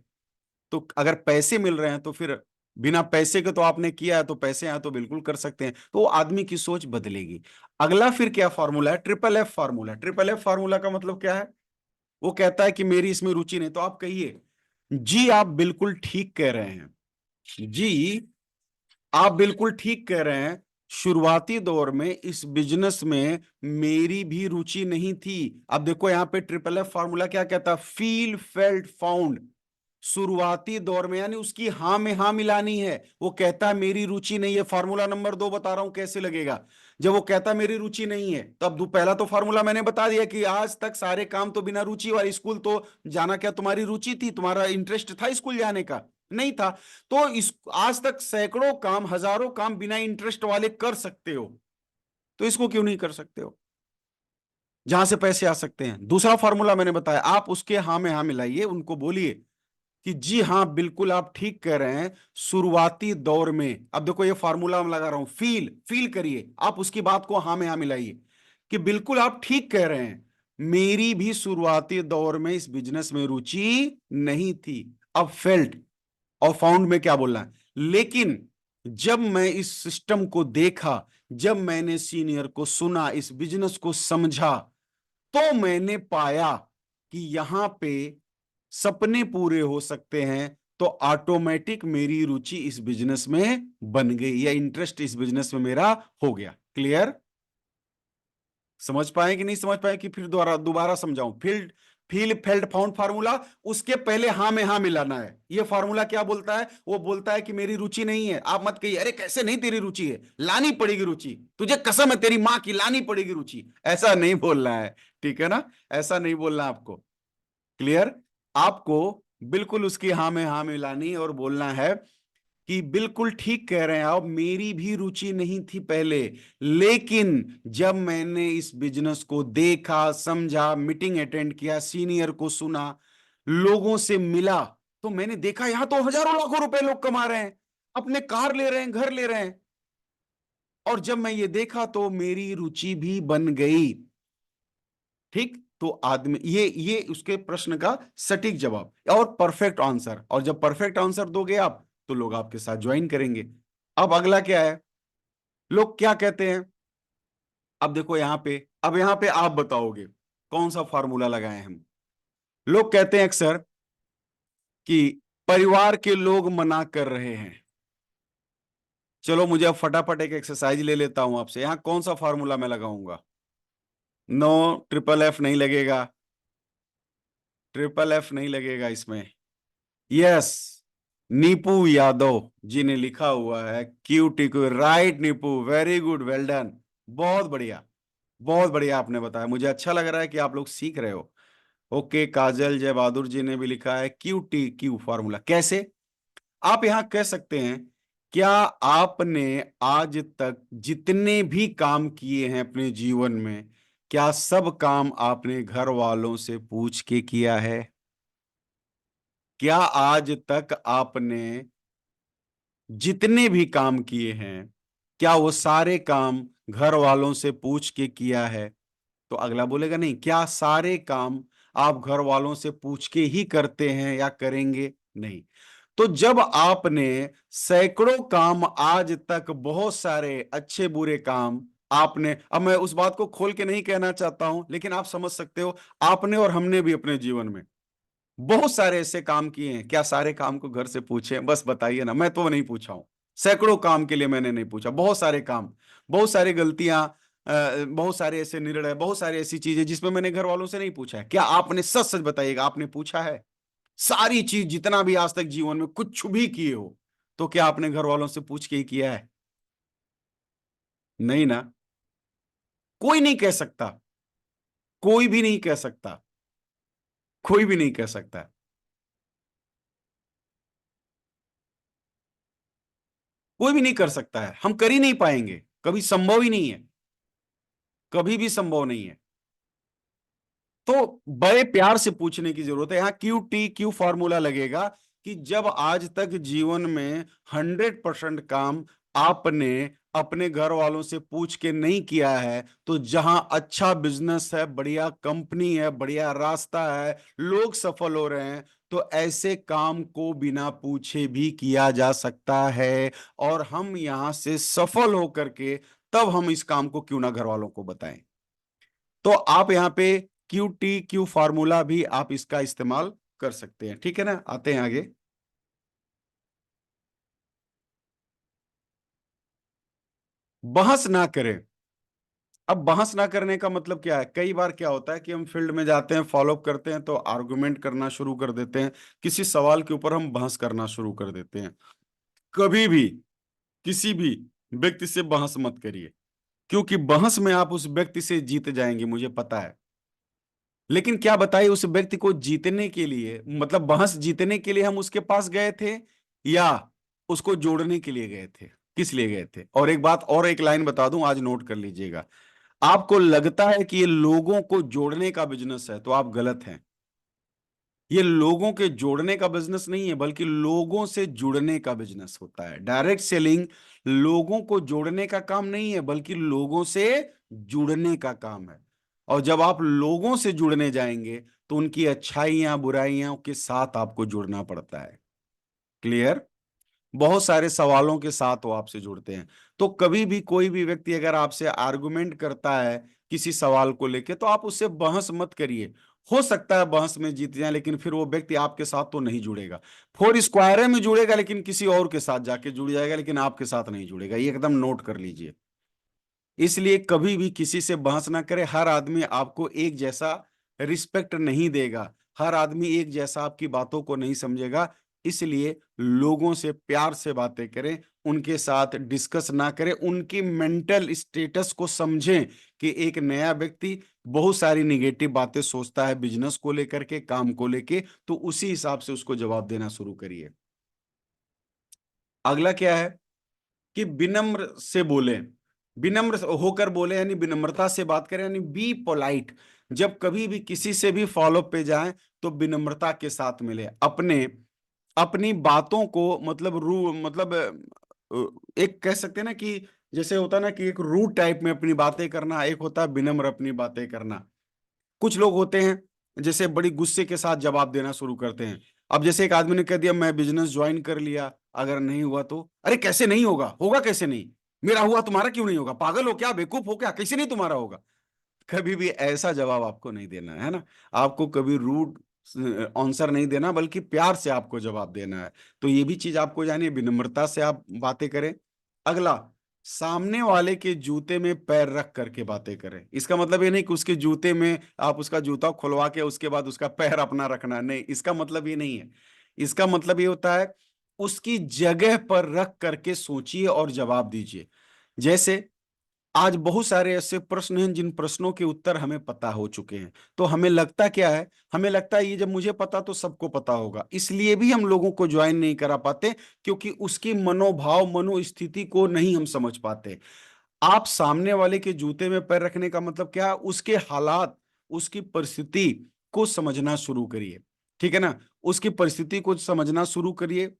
तो अगर पैसे मिल रहे हैं तो फिर बिना पैसे के तो आपने किया है, तो पैसे आए तो बिल्कुल कर सकते हैं, तो आदमी की सोच बदलेगी। अगला फिर क्या फॉर्मूला है? Triple F formula. Triple F formula का मतलब क्या है? वो कहता है कि मेरी इसमें रुचि नहीं, तो आप कहिए, जी आप बिल्कुल ठीक कह रहे हैं, जी आप बिल्कुल ठीक कह रहे हैं, शुरुआती दौर में इस बिजनेस में मेरी भी रुचि नहीं थी। अब देखो यहां पे ट्रिपल एफ फार्मूला क्या कहता है? Feel, felt, found. शुरुआती दौर में, यानी उसकी हां में हां मिलानी है। वो कहता है मेरी रुचि नहीं है, फार्मूला नंबर 2 बता रहा हूं कैसे लगेगा। जब वो कहता है मेरी रुचि नहीं है, तब पहला तो फार्मूला मैंने बता दिया कि आज तक सारे काम तो बिना रुचि वाले, स्कूल तो जाना, क्या तुम्हारी रुचि थी? तुम्हारा इंटरेस्ट था स्कूल जाने का? नहीं था। तो इस आज तक सैकड़ों काम, हजारों काम बिना इंटरेस्ट वाले कर सकते हो, तो इसको क्यों नहीं कर सकते हो जहां से पैसे आ सकते हैं? दूसरा फॉर्मूला मैंने बताया, आप उसके हाँ में हाँ मिलाइए, उनको बोलिए कि जी हाँ बिल्कुल आप ठीक कह रहे हैं, शुरुआती दौर में। अब देखो ये फार्मूला मैं लगा रहा हूं, फील, फील करिए, आप उसकी बात को हाँ में हाँ मिलाइए कि बिल्कुल आप ठीक कह रहे हैं, मेरी भी शुरुआती दौर में इस बिजनेस में रुचि नहीं थी। अब फेल्ट और फाउंड में क्या बोलना है? लेकिन जब मैं इस सिस्टम को देखा, जब मैंने सीनियर को सुना, इस बिजनेस को समझा, तो मैंने पाया कि यहां पे सपने पूरे हो सकते हैं। तो ऑटोमेटिक मेरी रुचि इस बिजनेस में बन गई, या इंटरेस्ट इस बिजनेस में मेरा हो गया। क्लियर? समझ पाए कि नहीं समझ पाए कि फिर दोबारा दोबारा समझाऊं? Field, feel, failed, found formula, उसके पहले हाँ में हाँ मिलाना है। ये फार्मूला क्या बोलता है? वो बोलता है कि मेरी रुचि नहीं है। आप मत कहिए अरे कैसे नहीं, तेरी रुचि है, लानी पड़ेगी रुचि, तुझे कसम है तेरी मां की, लानी पड़ेगी रुचि। ऐसा नहीं बोलना है, ठीक है ना? ऐसा नहीं बोलना आपको। क्लियर? आपको बिल्कुल उसकी हाँ में हाँ मिलानी और बोलना है कि बिल्कुल ठीक कह रहे हैं आप, मेरी भी रुचि नहीं थी पहले, लेकिन जब मैंने इस बिजनेस को देखा, समझा, मीटिंग अटेंड किया, सीनियर को सुना, लोगों से मिला, तो मैंने देखा यहां तो हजारों लाखों रुपए लोग कमा रहे हैं, अपने कार ले रहे हैं, घर ले रहे हैं, और जब मैं ये देखा तो मेरी रुचि भी बन गई। ठीक, तो आदमी ये उसके प्रश्न का सटीक जवाब और परफेक्ट आंसर, और जब परफेक्ट आंसर दोगे आप तो लोग आपके साथ ज्वाइन करेंगे। अब अगला क्या है, लोग क्या कहते हैं, अब देखो यहां पे, अब यहां पे आप बताओगे कौन सा फॉर्मूला लगाए हम। लोग कहते हैं अक्सर कि परिवार के लोग मना कर रहे हैं। चलो मुझे अब फटाफट एक एक्सरसाइज ले लेता हूं आपसे, यहां कौन सा फार्मूला मैं लगाऊंगा। नो, ट्रिपल एफ नहीं लगेगा, ट्रिपल एफ नहीं लगेगा इसमें। यस, नीपू यादव जी ने लिखा हुआ है Q T Q, right Neepu, very good, well done, बहुत बढ़िया, बहुत बढ़िया आपने बताया, मुझे अच्छा लग रहा है कि आप लोग सीख रहे हो। ओके, काजल जय बहादुर जी ने भी लिखा है क्यू टी क्यू फार्मूला कैसे। आप यहां कह सकते हैं, क्या आपने आज तक जितने भी काम किए हैं अपने जीवन में, क्या सब काम आपने घर वालों से पूछ के किया है। क्या आज तक आपने जितने भी काम किए हैं, क्या वो सारे काम घर वालों से पूछ के किया है। तो अगला बोलेगा नहीं, क्या सारे काम आप घर वालों से पूछ के ही करते हैं या करेंगे, नहीं। तो जब आपने सैकड़ों काम आज तक, बहुत सारे अच्छे बुरे काम आपने, अब मैं उस बात को खोल के नहीं कहना चाहता हूं, लेकिन आप समझ सकते हो, आपने और हमने भी अपने जीवन में बहुत सारे ऐसे काम किए हैं, क्या सारे काम को घर से पूछे, बस बताइए ना, मैं तो नहीं पूछा हूं। सैकड़ों काम के लिए मैंने नहीं पूछा, बहुत सारे काम, बहुत सारी गलतियां, बहुत सारे ऐसे निर्णय, बहुत सारी ऐसी चीजें जिसमें मैंने घर वालों से नहीं पूछा है। क्या आपने, सच सच बताइएगा, आपने पूछा है सारी चीज, जितना भी आज तक जीवन में कुछ भी किए हो, तो क्या आपने घर वालों से पूछ के ही किया है। नहीं ना, कोई नहीं कह सकता, कोई भी नहीं कह सकता, कोई भी नहीं कह सकता। कोई भी नहीं कर सकता है, हम कर ही नहीं पाएंगे, कभी संभव ही नहीं है, कभी भी संभव नहीं है। तो बड़े प्यार से पूछने की जरूरत है, यहां क्यू टी क्यू फॉर्मूला लगेगा कि जब आज तक जीवन में 100% काम आपने अपने घर वालों से पूछ के नहीं किया है, तो जहां अच्छा बिजनेस है, बढ़िया कंपनी है, बढ़िया रास्ता है, लोग सफल हो रहे हैं, तो ऐसे काम को बिना पूछे भी किया जा सकता है। और हम यहां से सफल होकर के तब हम इस काम को क्यों ना घर वालों को बताएं। तो आप यहाँ पे क्यू टी क्यू फार्मूला भी आप इसका इस्तेमाल कर सकते हैं, ठीक है ना। आते हैं आगे। बहस ना करें। अब बहस ना करने का मतलब क्या है, कई बार क्या होता है कि हम फील्ड में जाते हैं, फॉलोअप करते हैं, तो आर्गुमेंट करना शुरू कर देते हैं, किसी सवाल के ऊपर हम बहस करना शुरू कर देते हैं। कभी भी किसी भी व्यक्ति से बहस मत करिए, क्योंकि बहस में आप उस व्यक्ति से जीत जाएंगे, मुझे पता है। लेकिन क्या बताइए, उस व्यक्ति को जीतने के लिए, मतलब बहस जीतने के लिए हम उसके पास गए थे, या उसको जोड़ने के लिए गए थे, किस लिए गए थे। और एक बात और, एक लाइन बता दूं, आज नोट कर लीजिएगा। आपको लगता है कि ये लोगों को जोड़ने का बिजनेस है, तो आप गलत हैं। ये लोगों के जोड़ने का बिजनेस नहीं है, बल्कि लोगों से जुड़ने का बिजनेस होता है। डायरेक्ट सेलिंग लोगों को जोड़ने का काम नहीं है, बल्कि लोगों से जुड़ने का काम है। और जब आप लोगों से जुड़ने जाएंगे, तो उनकी अच्छाइयां बुराइयां के साथ आपको जुड़ना पड़ता है। क्लियर। बहुत सारे सवालों के साथ वो आपसे जुड़ते हैं। तो कभी भी कोई भी व्यक्ति अगर आपसे आर्गुमेंट करता है किसी सवाल को लेके, तो आप उससे बहस मत करिए। हो सकता है बहस में जीत जाए, लेकिन फिर वो व्यक्ति आपके साथ तो नहीं जुड़ेगा। फोर स्क्वायर में जुड़ेगा, लेकिन किसी और के साथ जाके जुड़ जाएगा, लेकिन आपके साथ नहीं जुड़ेगा, ये एकदम नोट कर लीजिए। इसलिए कभी भी किसी से बहस ना करें। हर आदमी आपको एक जैसा रिस्पेक्ट नहीं देगा, हर आदमी एक जैसा आपकी बातों को नहीं समझेगा। इसलिए लोगों से प्यार से बातें करें, उनके साथ डिस्कस ना करें, उनकी मेंटल स्टेटस को समझें कि एक नया व्यक्ति बहुत सारी निगेटिव बातें सोचता है बिजनेस को लेकर के, काम को लेके, तो उसी हिसाब से उसको जवाब देना शुरू करिए। अगला क्या है कि विनम्र से बोले, विनम्र होकर बोले, यानी विनम्रता से बात करें, यानी बी पोलाइट। जब कभी भी किसी से भी फॉलो पे जाएं, तो विनम्रता के साथ मिले, अपने अपनी बातों को, मतलब मतलब एक कह सकते हैं ना कि जैसे होता है ना कि एक रूट टाइप में अपनी बातें करना, एक होता है विनम्र अपनी बातें करना। कुछ लोग होते हैं जैसे बड़ी गुस्से के साथ जवाब देना शुरू करते हैं। अब जैसे एक आदमी ने कह दिया मैं बिजनेस ज्वाइन कर लिया, अगर नहीं हुआ तो अरे कैसे नहीं होगा, होगा कैसे नहीं, मेरा हुआ तुम्हारा क्यों नहीं होगा, पागल हो क्या, बेवकूफ हो क्या, कैसे नहीं तुम्हारा होगा। कभी भी ऐसा जवाब आपको नहीं देना है ना। आपको कभी रूड आंसर नहीं देना, बल्कि प्यार से आपको जवाब देना है। तो ये भी चीज आपको जानिए, विनम्रता से आप बातें करें। अगला, सामने वाले के जूते में पैर रख करके बातें करें। इसका मतलब ये नहीं कि उसके जूते में आप उसका जूता खुलवा के उसके बाद उसका पैर अपना रखना, नहीं, इसका मतलब ये नहीं है। इसका मतलब ये होता है उसकी जगह पर रख करके सोचिए और जवाब दीजिए। जैसे आज बहुत सारे ऐसे प्रश्न हैं जिन प्रश्नों के उत्तर हमें पता हो चुके हैं, तो हमें लगता क्या है, हमें लगता है ये जब मुझे पता तो सबको पता होगा, इसलिए भी हम लोगों को ज्वाइन नहीं करा पाते, क्योंकि उसकी मनोभाव मनोस्थिति को नहीं हम समझ पाते। आप सामने वाले के जूते में पैर रखने का मतलब क्या है, उसके हालात, उसकी परिस्थिति को समझना शुरू करिए। ठीक है ना, उसकी परिस्थिति को समझना शुरू करिए,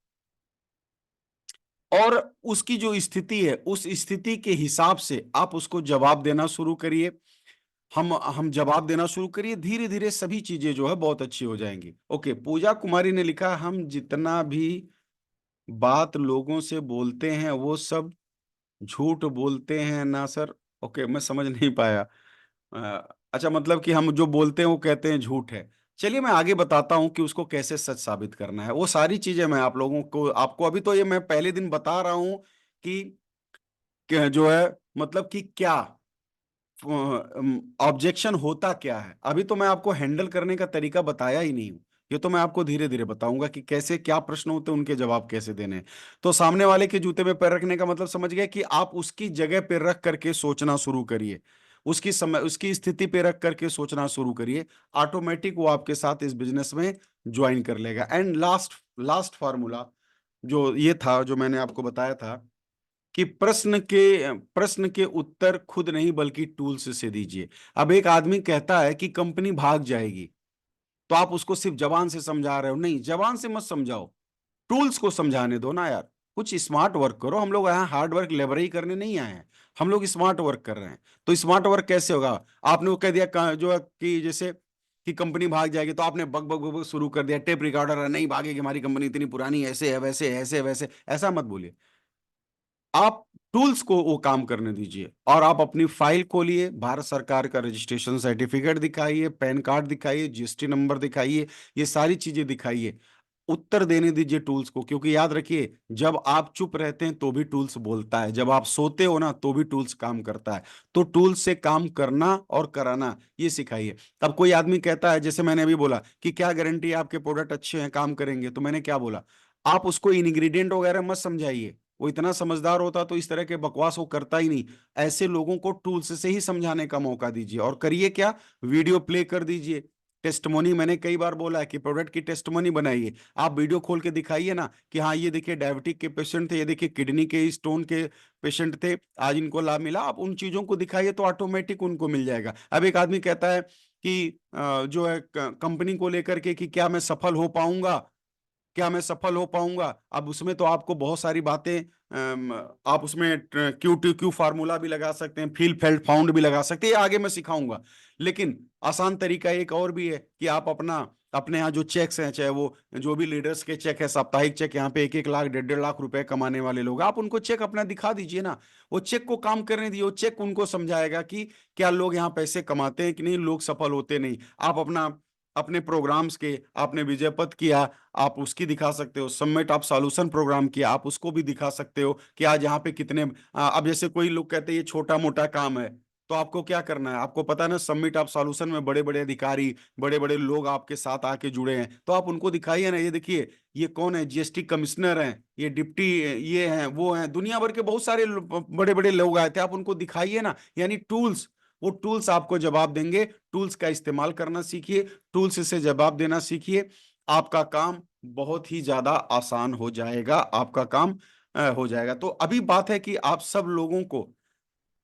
और उसकी जो स्थिति है उस स्थिति के हिसाब से आप उसको जवाब देना शुरू करिए। हम जवाब देना शुरू करिए, धीरे धीरे सभी चीजें जो है बहुत अच्छी हो जाएंगी। ओके, पूजा कुमारी ने लिखा, हम जितना भी बात लोगों से बोलते हैं वो सब झूठ बोलते हैं ना सर। ओके, मैं समझ नहीं पाया। अच्छा, मतलब कि हम जो बोलते हैं वो कहते हैं झूठ है। चलिए मैं आगे बताता हूं कि उसको कैसे सच साबित करना है। वो सारी चीजें मैं आप लोगों को, आपको अभी तो ये मैं पहले दिन बता रहा हूं कि जो है मतलब कि क्या ऑब्जेक्शन होता क्या है। अभी तो मैं आपको हैंडल करने का तरीका बताया ही नहीं हूं। ये तो मैं आपको धीरे धीरे बताऊंगा कि कैसे क्या प्रश्न होते हैं, उनके जवाब कैसे देने हैं। तो सामने वाले के जूते में पैर रखने का मतलब समझ गए कि आप उसकी जगह पे रख करके सोचना शुरू करिए, उसकी समय उसकी स्थिति पे रख करके सोचना शुरू करिए। ऑटोमेटिक वो आपके साथ इस बिजनेस में ज्वाइन कर लेगा। एंड लास्ट लास्ट फार्मूला जो ये था, जो मैंने आपको बताया था कि प्रश्न के उत्तर खुद नहीं बल्कि टूल्स से दीजिए। अब एक आदमी कहता है कि कंपनी भाग जाएगी, तो आप उसको सिर्फ जबान से समझा रहे हो, नहीं, जबान से मत समझाओ, टूल्स को समझाने दो ना यार। कुछ स्मार्ट वर्क करो। हम लोग यहाँ हार्ड वर्क लेबर ही करने नहीं आए हैं, हम लोग स्मार्ट वर्क कर रहे हैं। तो स्मार्ट वर्क कैसे होगा? आपने वो कह दिया जो है कि जैसे कि कंपनी भाग जाएगी, तो आपने बग बग बग बग शुरू कर दिया, टेप रिकॉर्डर है, नहीं भागेगी हमारी कंपनी, इतनी पुरानी, ऐसे है वैसे है, ऐसे है वैसे। ऐसा मत बोलिए। आप टूल्स को वो काम करने दीजिए, और आप अपनी फाइल खोलिए, भारत सरकार का रजिस्ट्रेशन सर्टिफिकेट दिखाइए, पैन कार्ड दिखाइए, जीएसटी नंबर दिखाइए, ये सारी चीजें दिखाइए। उत्तर देने दीजिए टूल्स को, क्योंकि याद रखिए, जब आप चुप रहते हैं तो भी टूल्स बोलता है, जब आप सोते हो ना तो भी टूल्स काम करता है। तो टूल्स से काम करना और कराना ये सिखाइए। अब कोई आदमी कहता है, जैसे मैंने अभी बोला कि क्या गारंटी है आपके प्रोडक्ट अच्छे हैं, काम करेंगे, तो मैंने क्या बोला, आप उसको इंग्रेडिएंट वगैरह मत समझाइए। वो इतना समझदार होता तो इस तरह के बकवास वो करता ही नहीं। ऐसे लोगों को टूल्स से ही समझाने का मौका दीजिए, और करिए क्या, वीडियो प्ले कर दीजिए। टेस्टमोनी, मैंने कई बार बोला है कि प्रोडक्ट की टेस्टमोनी बनाइए। आप वीडियो खोल के दिखाइए ना कि हाँ ये देखिए डायबिटिक के पेशेंट थे, ये देखिए किडनी के स्टोन के पेशेंट थे, आज इनको लाभ मिला। आप उन चीजों को दिखाइए तो ऑटोमेटिक उनको मिल जाएगा। अब एक आदमी कहता है कि जो है कंपनी को लेकर के कि क्या मैं सफल हो पाऊंगा, क्या मैं सफल हो पाऊंगा। अब उसमें तो आपको बहुत सारी बातें, आप उसमें क्यू टू क्यू फार्मूला भी लगा सकते हैं, फील फेल्ट फाउंड भी लगा सकते हैं, ये आगे मैं सिखाऊंगा। लेकिन आसान तरीका एक और भी है कि आप अपने यहाँ जो चेक्स हैं, चाहे वो जो भी लीडर्स के चेक है, साप्ताहिक चेक, यहाँ पे 1-1 लाख 1.5-1.5 लाख रुपए कमाने वाले लोग, आप उनको चेक अपना दिखा दीजिए ना। वो चेक को काम करने दिए, वो चेक उनको समझाएगा कि क्या लोग यहाँ पैसे कमाते हैं कि नहीं, लोग सफल होते नहीं। आप अपने प्रोग्राम्स के, आपने विजय पथ किया, आप उसकी दिखा सकते हो। सबमिट आप सॉल्यूशन प्रोग्राम किया, आप उसको भी दिखा सकते हो कि आज यहाँ पे कितने। अब जैसे कोई लोग कहते हैं ये छोटा मोटा काम है, तो आपको क्या करना है, आपको पता है ना, सबमिट आप सॉल्यूशन में बड़े बड़े अधिकारी, बड़े बड़े लोग आपके साथ आके जुड़े हैं, तो आप उनको दिखाइए ना, ये देखिए ये कौन है, जीएसटी कमिश्नर हैं, ये डिप्टी, ये हैं, वो हैं, दुनिया भर के बहुत सारे बड़े बड़े लोग आए थे, आप उनको दिखाइए ना। यानी टूल्स, वो टूल्स आपको जवाब देंगे। टूल्स का इस्तेमाल करना सीखिए, टूल्स से जवाब देना सीखिए। आपका काम बहुत ही ज्यादा आसान हो जाएगा, आपका काम हो जाएगा। तो अभी बात है कि आप सब लोगों को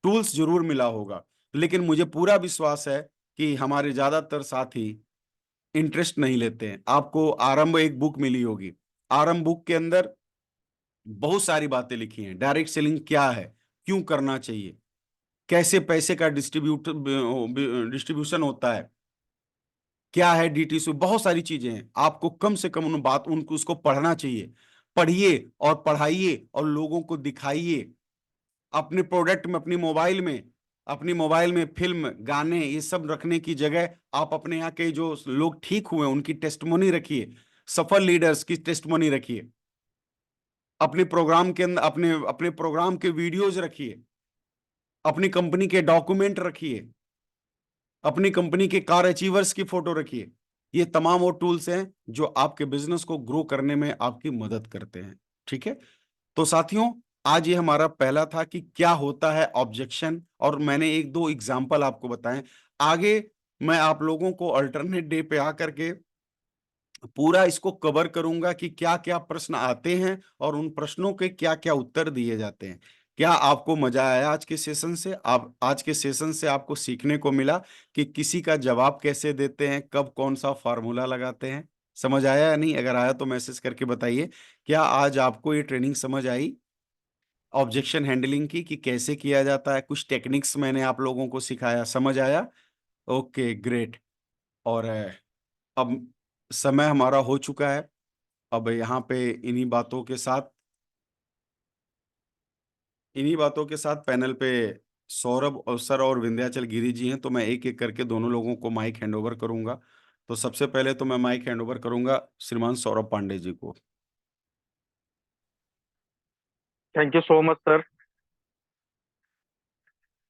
टूल्स जरूर मिला होगा, लेकिन मुझे पूरा विश्वास है कि हमारे ज्यादातर साथी इंटरेस्ट नहीं लेते हैं। आपको आरंभ एक बुक मिली होगी, आरंभ बुक के अंदर बहुत सारी बातें लिखी हैं। डायरेक्ट सेलिंग क्या है, क्यों करना चाहिए, कैसे पैसे का डिस्ट्रीब्यूशन होता है, क्या है डीटीसी, बहुत सारी चीजें हैं। आपको कम से कम उनको उसको पढ़ना चाहिए। पढ़िए और पढ़ाइए और लोगों को दिखाइए। अपने प्रोडक्ट में, अपनी मोबाइल में फिल्म, गाने, ये सब रखने की जगह आप अपने यहाँ के जो लोग ठीक हुए उनकी टेस्टमोनी रखिए, सफल लीडर्स की टेस्टमोनी रखिए। अपने प्रोग्राम के अंदर अपने अपने प्रोग्राम के वीडियोज रखिए, अपनी कंपनी के डॉक्यूमेंट रखिए, अपनी कंपनी के कार अचीवर्स की फोटो रखिए। ये तमाम वो टूल्स हैं जो आपके बिजनेस को ग्रो करने में आपकी मदद करते हैं। ठीक है। तो साथियों, आज ये हमारा पहला था कि क्या होता है ऑब्जेक्शन, और मैंने एक दो एग्जाम्पल आपको बताएं। आगे मैं आप लोगों को अल्टरनेट डे पे आकर के पूरा इसको कवर करूंगा कि क्या क्या प्रश्न आते हैं और उन प्रश्नों के क्या क्या उत्तर दिए जाते हैं। क्या आपको मजा आया आज के सेशन से? आप आज के सेशन से आपको सीखने को मिला कि किसी का जवाब कैसे देते हैं, कब कौन सा फार्मूला लगाते हैं? समझ आया या नहीं? अगर आया तो मैसेज करके बताइए। क्या आज आपको ये ट्रेनिंग समझ आई ऑब्जेक्शन हैंडलिंग की, कि कैसे किया जाता है? कुछ टेक्निक्स मैंने आप लोगों को सिखाया, समझ आया? Okay, great. और अब समय हमारा हो चुका है। अब यहाँ पे इन्हीं बातों के साथ पैनल पे सौरभ और सर और विंध्याचल गिरी जी हैं, तो मैं एक एक करके दोनों लोगों को माइक हैंडओवर करूंगा। तो सबसे पहले तो मैं माइक हैंडओवर करूंगा श्रीमान सौरभ पांडे जी को। Thank you so much sir.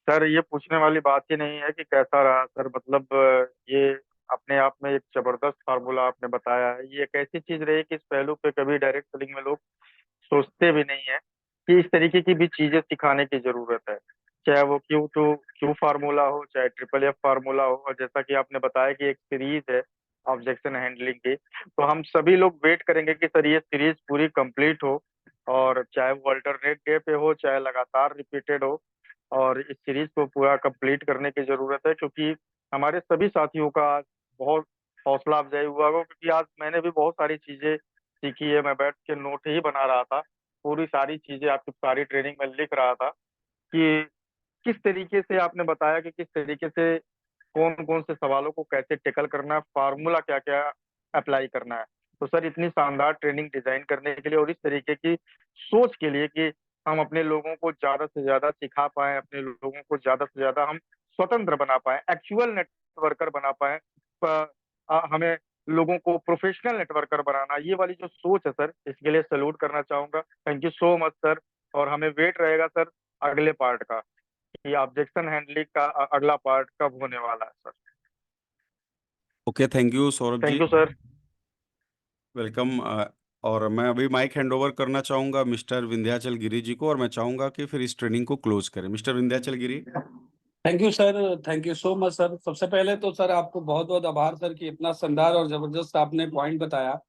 Sir ये पूछने वाली बात ही नहीं है कि कैसा रहा सर, मतलब ये अपने आप में एक जबरदस्त फार्मूला आपने बताया है। ये एक ऐसी चीज रही कि इस पहलू पे कभी डायरेक्ट सेलिंग में लोग सोचते भी नहीं है कि इस तरीके की भी चीजें सिखाने की जरूरत है। चाहे वो क्यू फार्मूला हो, चाहे ट्रिपल एफ फार्मूला हो, और जैसा कि आपने बताया कि एक सीरीज है ऑब्जेक्शन हैंडलिंग की, तो हम सभी लोग वेट करेंगे कि सर ये सीरीज पूरी कंप्लीट हो, और चाहे वो अल्टरनेट डे पे हो, चाहे लगातार रिपीटेड हो। और इस सीरीज को पूरा कंप्लीट करने की जरूरत है, क्योंकि हमारे सभी साथियों का आज बहुत हौसला अफजाई हुआ होगा, क्योंकि आज मैंने भी बहुत सारी चीजें सीखी है। मैं बैठ के नोट ही बना रहा था, पूरी सारी चीजें आपकी सारी ट्रेनिंग में लिख रहा था कि किस तरीके से आपने बताया कि किस तरीके से कौन कौन से सवालों को कैसे टेकल करना है, फार्मूला क्या क्या अप्लाई करना है। तो सर इतनी शानदार ट्रेनिंग डिजाइन करने के लिए और इस तरीके की सोच के लिए कि हम अपने लोगों को ज्यादा से ज्यादा सिखा पाए, अपने लोगों को ज्यादा से ज्यादा हम स्वतंत्र बना पाए, एक्चुअल नेटवर्कर बना पाए, हमें लोगों को प्रोफेशनल नेटवर्कर बनाना, ये वाली जो सोच है सर, इसके लिए सैल्यूट करना चाहूंगा। Thank you so much sir. और हमें वेट रहेगा सर अगले पार्ट का, कि ऑब्जेक्शन हैंडलिंग का अगला पार्ट कब होने वाला है sir. Okay, thank you Saurabh ji. Thank you sir. Welcome. और मैं अभी माइक हैंडओवर करना चाहूंगा मिस्टर विंध्याचल गिरी जी को, और मैं चाहूंगा कि फिर इस ट्रेनिंग को क्लोज करें। Mister Vindhyachal Giri. Thank you sir. Thank you so much sir. सबसे पहले तो सर आपको बहुत बहुत आभार सर कि इतना शानदार और जबरदस्त आपने पॉइंट बताया।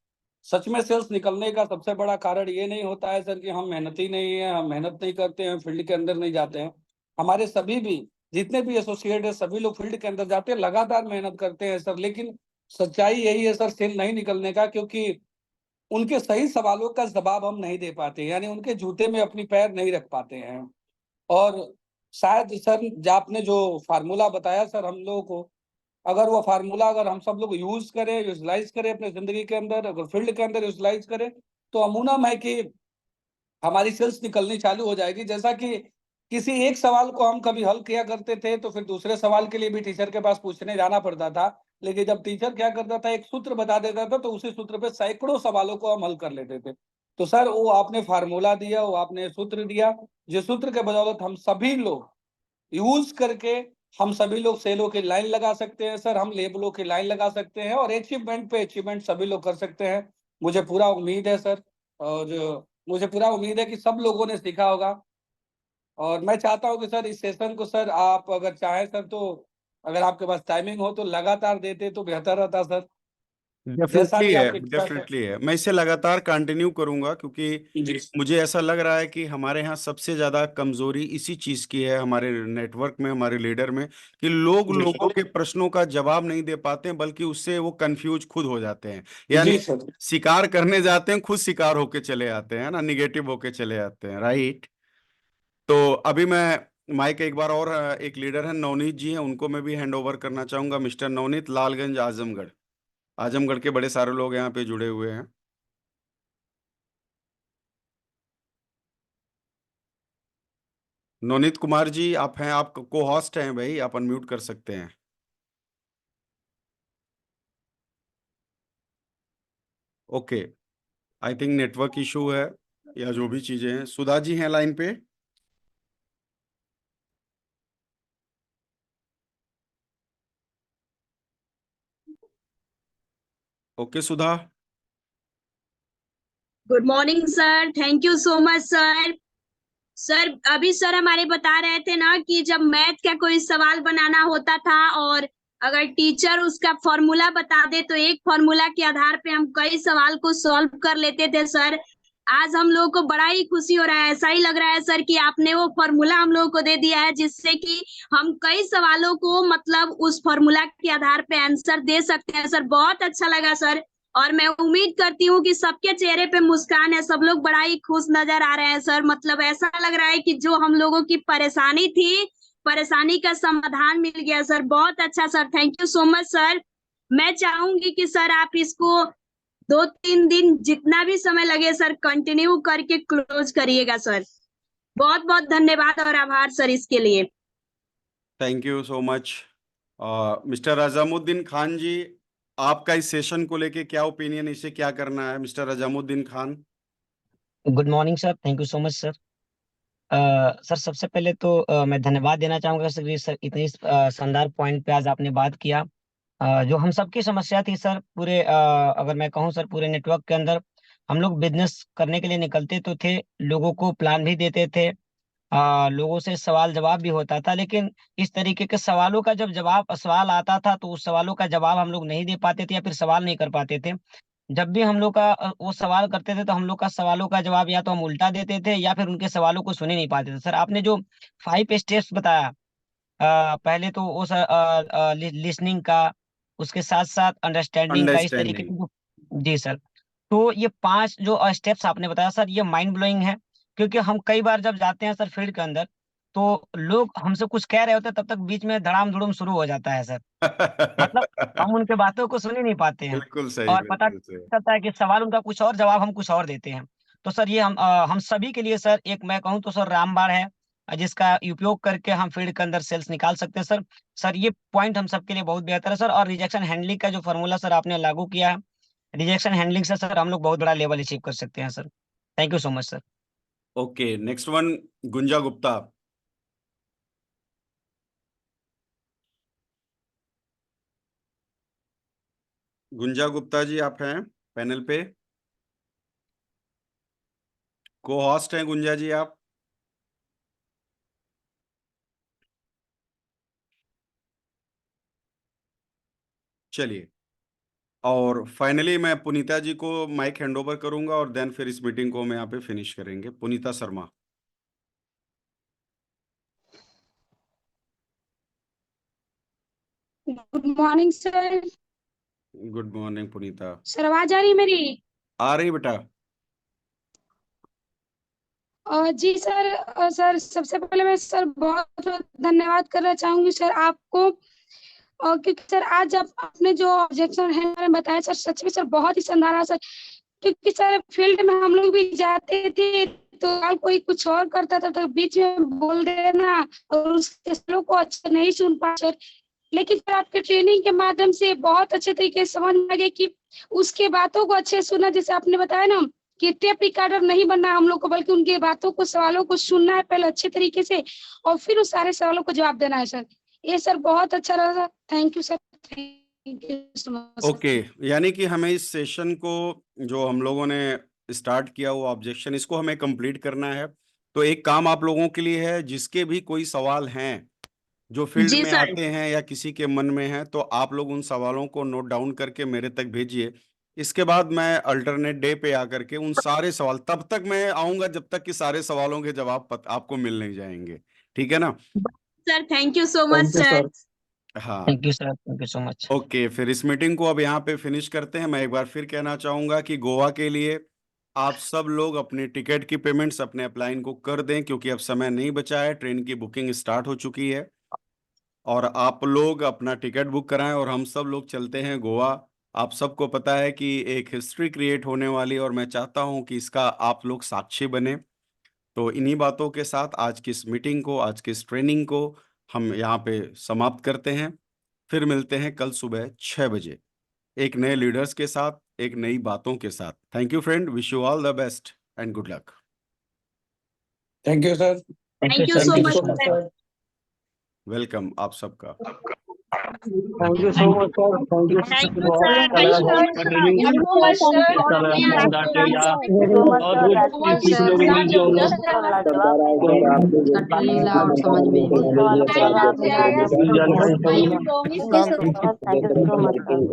सच में सेल्स निकलने का सबसे बड़ा कारण ये नहीं होता है सर कि हम मेहनती नहीं है, हम मेहनत नहीं करते हैं, फील्ड के अंदर नहीं जाते हैं। हमारे सभी भी जितने भी एसोसिएट है सभी लोग फील्ड के अंदर जाते हैं, लगातार मेहनत करते हैं सर, लेकिन सच्चाई यही है सर सेल नहीं निकलने का, क्योंकि उनके सही सवालों का जवाब हम नहीं दे पाते, यानी उनके जूते में अपनी पैर नहीं रख पाते हैं। और शायद सर आपने जो फार्मूला बताया सर हम लोगों को, अगर वो फार्मूला अगर हम सब लोग यूज करें, यूटिलाइज करें अपने जिंदगी के अंदर, अगर फील्ड के अंदर यूटिलाइज करें, तो अमूनम है कि हमारी सेल्स निकलनी चालू हो जाएगी। जैसा कि किसी एक सवाल को हम कभी हल किया करते थे तो फिर दूसरे सवाल के लिए भी टीचर के पास पूछने जाना पड़ता था, लेकिन जब टीचर क्या करता था एक सूत्र बता देता था तो उसी सूत्र पे सैकड़ों सवालों को हम हल कर लेते थे। तो सर वो आपने फार्मूला दिया, वो आपने सूत्र दिया, जिस सूत्र के बदौलत हम सभी लोग यूज करके हम सभी लोग सेलों की लाइन लगा सकते हैं सर, हम लेबलों की लाइन लगा सकते हैं और अचीवमेंट पे अचीवमेंट सभी लोग कर सकते हैं। मुझे पूरा उम्मीद है सर, और मुझे पूरा उम्मीद है कि सब लोगों ने सीखा होगा। और मैं चाहता हूँ कि सर इस सेशन को सर आप अगर चाहें सर तो अगर आपके पास टाइमिंग हो तो लगातार देते तो बेहतर रहता सर, जैसा डेफिनेटली भी है, आपकी इच्छा सर। डेफिनेटली है। मैं इसे लगातार कंटिन्यू करूंगा, क्योंकि जी मुझे ऐसा लग रहा है कि हमारे यहाँ सबसे ज्यादा कमजोरी इसी चीज की है, हमारे नेटवर्क में, हमारे लीडर में, कि लोग जी लोगों के प्रश्नों का जवाब नहीं दे पाते हैं, बल्कि उससे वो कंफ्यूज खुद हो जाते हैं। यानी जी सर। शिकार करने जाते हैं, खुद शिकार होके चले आते हैं ना, निगेटिव होके चले आते हैं, राइट। तो अभी मैं माइक एक बार और एक लीडर है नवनीत जी हैं, उनको मैं भी हैंड ओवर करना चाहूंगा। मिस्टर नवनीत, लालगंज, आजमगढ़। आजमगढ़ के बड़े सारे लोग यहाँ पे जुड़े हुए हैं। नवनीत कुमार जी आप हैं, आप को होस्ट हैं भाई, आप अनम्यूट कर सकते हैं। Okay, I think network issue है या जो भी चीजें हैं। सुधा जी हैं लाइन पे? Okay Sudha. Good morning sir, thank you so much sir. Sir अभी सर हमारे बता रहे थे ना कि जब मैथ का कोई सवाल बनाना होता था और अगर टीचर उसका फॉर्मूला बता दे तो एक फॉर्मूला के आधार पे हम कई सवाल को सॉल्व कर लेते थे सर। आज हम लोगों को बड़ा ही खुशी हो रहा है, ऐसा ही लग रहा है सर कि आपने वो फॉर्मूला हम लोगों को दे दिया है जिससे कि हम कई सवालों को मतलब उस फॉर्मूला के आधार पे आंसर दे सकते हैं सर। बहुत अच्छा लगा सर और मैं उम्मीद करती हूँ कि सबके चेहरे पे मुस्कान है, सब लोग बड़ा ही खुश नजर आ रहे हैं सर। मतलब ऐसा लग रहा है कि जो हम लोगों की परेशानी थी, परेशानी का समाधान मिल गया सर। बहुत अच्छा sir, thank you so much sir. मैं चाहूंगी कि सर आप इसको 2-3 दिन जितना भी समय लगे सर कंटिन्यू करके क्लोज करिएगा सर। बहुत बहुत धन्यवाद और आभार सर इसके लिए। Thank you so much. Mister Razamuddin Khan ji, आपका इस सेशन को लेके क्या ओपिनियन, इसे क्या करना है? Mister Razamuddin Khan. Good morning sir, thank you so much sir. Sir सबसे पहले तो मैं धन्यवाद देना चाहूंगा सर, ये सर इतनी शानदार पॉइंट पे आज आपने बात किया। जो हम सबकी समस्या थी सर, पूरे अगर मैं कहूँ सर पूरे नेटवर्क के अंदर, हम लोग बिजनेस करने के लिए निकलते तो थे, लोगों को प्लान भी देते थे, लोगों से सवाल जवाब भी होता था, लेकिन इस तरीके के सवालों का जब सवाल आता था तो उस सवालों का जवाब हम लोग नहीं दे पाते थे या फिर सवाल नहीं कर पाते थे। जब भी हम लोग का वो सवाल करते थे तो हम लोग का सवालों का जवाब या तो हम उल्टा देते थे या फिर उनके सवालों को सुन ही नहीं पाते थे। सर आपने जो 5 स्टेप्स बताया, पहले तो वो सर लिसनिंग का, उसके साथ साथ अंडरस्टैंडिंग का, इस तरीके अंडरस्टैंडिंग। की जी सर। तो ये 5 जो स्टेप्स आपने बताया सर, ये माइंड ब्लोइंग है। क्योंकि हम कई बार जब जाते हैं सर फील्ड के अंदर, तो लोग हमसे कुछ कह रहे होते हैं, तब तक बीच में धड़ाम धुड़ुम शुरू हो जाता है सर। मतलब हम उनके बातों को सुन ही नहीं पाते हैं बिल्कुल सही, और पता बिल्कुल सही। चलता है कि सवाल उनका कुछ और, जवाब हम कुछ और देते हैं। तो सर ये हम सभी के लिए सर, एक मैं कहूँ तो सर रामबाण है, जिसका उपयोग करके हम फील्ड के अंदर सेल्स निकाल सकते हैं सर। सर ये पॉइंट हम सबके लिए बहुत बेहतर है सर। और रिजेक्शन हैंडलिंग का जो फॉर्मूला सर आपने लागू किया है, रिजेक्शन हैंडलिंग से सर हम लोग बहुत बड़ा लेवल अचीव कर सकते हैं sir. Thank you so much sir. Okay, next one, Gunja Gupta. Gunja Gupta ji आप हैं पैनल पे, को होस्ट हैं गुंजा जी आप। चलिए, और फाइनली मैं पुनीता जी को माइक हैंडओवर करूंगा और देन फिर इस मीटिंग को हम यहाँ पे फिनिश करेंगे। Punita Sharma. Good morning sir. Good morning Punita. Sir आवाज आ रही है मेरी? आ रही बेटा। जी सर। सर सबसे पहले मैं सर बहुत बहुत धन्यवाद करना चाहूंगी सर आपको। और क्योंकि सर आज आप आपने जो ऑब्जेक्शन है मैंने बताया सर, सच में सर बहुत ही शानदार है सर। क्योंकि सर फील्ड में हम लोग भी जाते थे तो हर कोई कुछ और करता था तो बीच में बोल देना और उसके सवालों को अच्छा नहीं सुन पा सर। लेकिन सर आपके ट्रेनिंग के माध्यम से बहुत अच्छे तरीके से समझ में आ गया कि उसके बातों को अच्छे से सुनना, जैसे आपने बताया ना कि टेप रिकॉर्डर नहीं बनना है हम लोग को, बल्कि उनके बातों को, सवालों को सुनना है पहले अच्छे तरीके से और फिर उस सारे सवालों को जवाब देना है सर। ये सर बहुत अच्छा रहा। Thank you sir, thank you so much sir. Okay, यानी कि हमें इस सेशन को, जो हम लोगों ने स्टार्ट किया हुआ ऑब्जेक्शन, इसको हमें कंप्लीट करना है। तो एक काम आप लोगों के लिए है, जिसके भी कोई सवाल हैं जो फील्ड जी में सर। आते हैं या किसी के मन में है, तो आप लोग उन सवालों को नोट डाउन करके मेरे तक भेजिए। इसके बाद मैं अल्टरनेट डे पे आकर के उन सारे सवाल, तब तक मैं आऊंगा जब तक कि सारे सवालों के जवाब आपको मिल नहीं जाएंगे। ठीक है ना? Sir thank you so much thank you sir. Sir. हाँ। Thank you sir, thank you so much. Okay, फिर इस मीटिंग को अब यहाँ पे फिनिश करते हैं। मैं एक बार फिर कहना चाहूंगा कि गोवा के लिए आप सब लोग अपने टिकट की पेमेंट्स अपने अपलाइन को कर दें, क्योंकि अब समय नहीं बचा है, ट्रेन की बुकिंग स्टार्ट हो चुकी है। और आप लोग अपना टिकट बुक कराएं और हम सब लोग चलते हैं गोवा आप सबको पता है कि एक हिस्ट्री क्रिएट होने वाली, और मैं चाहता हूं कि इसका आप लोग साक्षी बने। तो इन्हीं बातों के साथ आज की इस मीटिंग को, आज की इस ट्रेनिंग को हम यहाँ पे समाप्त करते हैं। फिर मिलते हैं कल सुबह 6 बजे एक नए लीडर्स के साथ, एक नई बातों के साथ। Thank you friend, wish you all the best and good luck. Thank you sir. Thank you so much, sir. Welcome आप सबका। Thank you so much sir. Thank you Thank you, sir. Thank you so much, sir. Training Thank you so much, sir. बहुत चीज लोग मिल जो जानकारी Thank you so much, sir.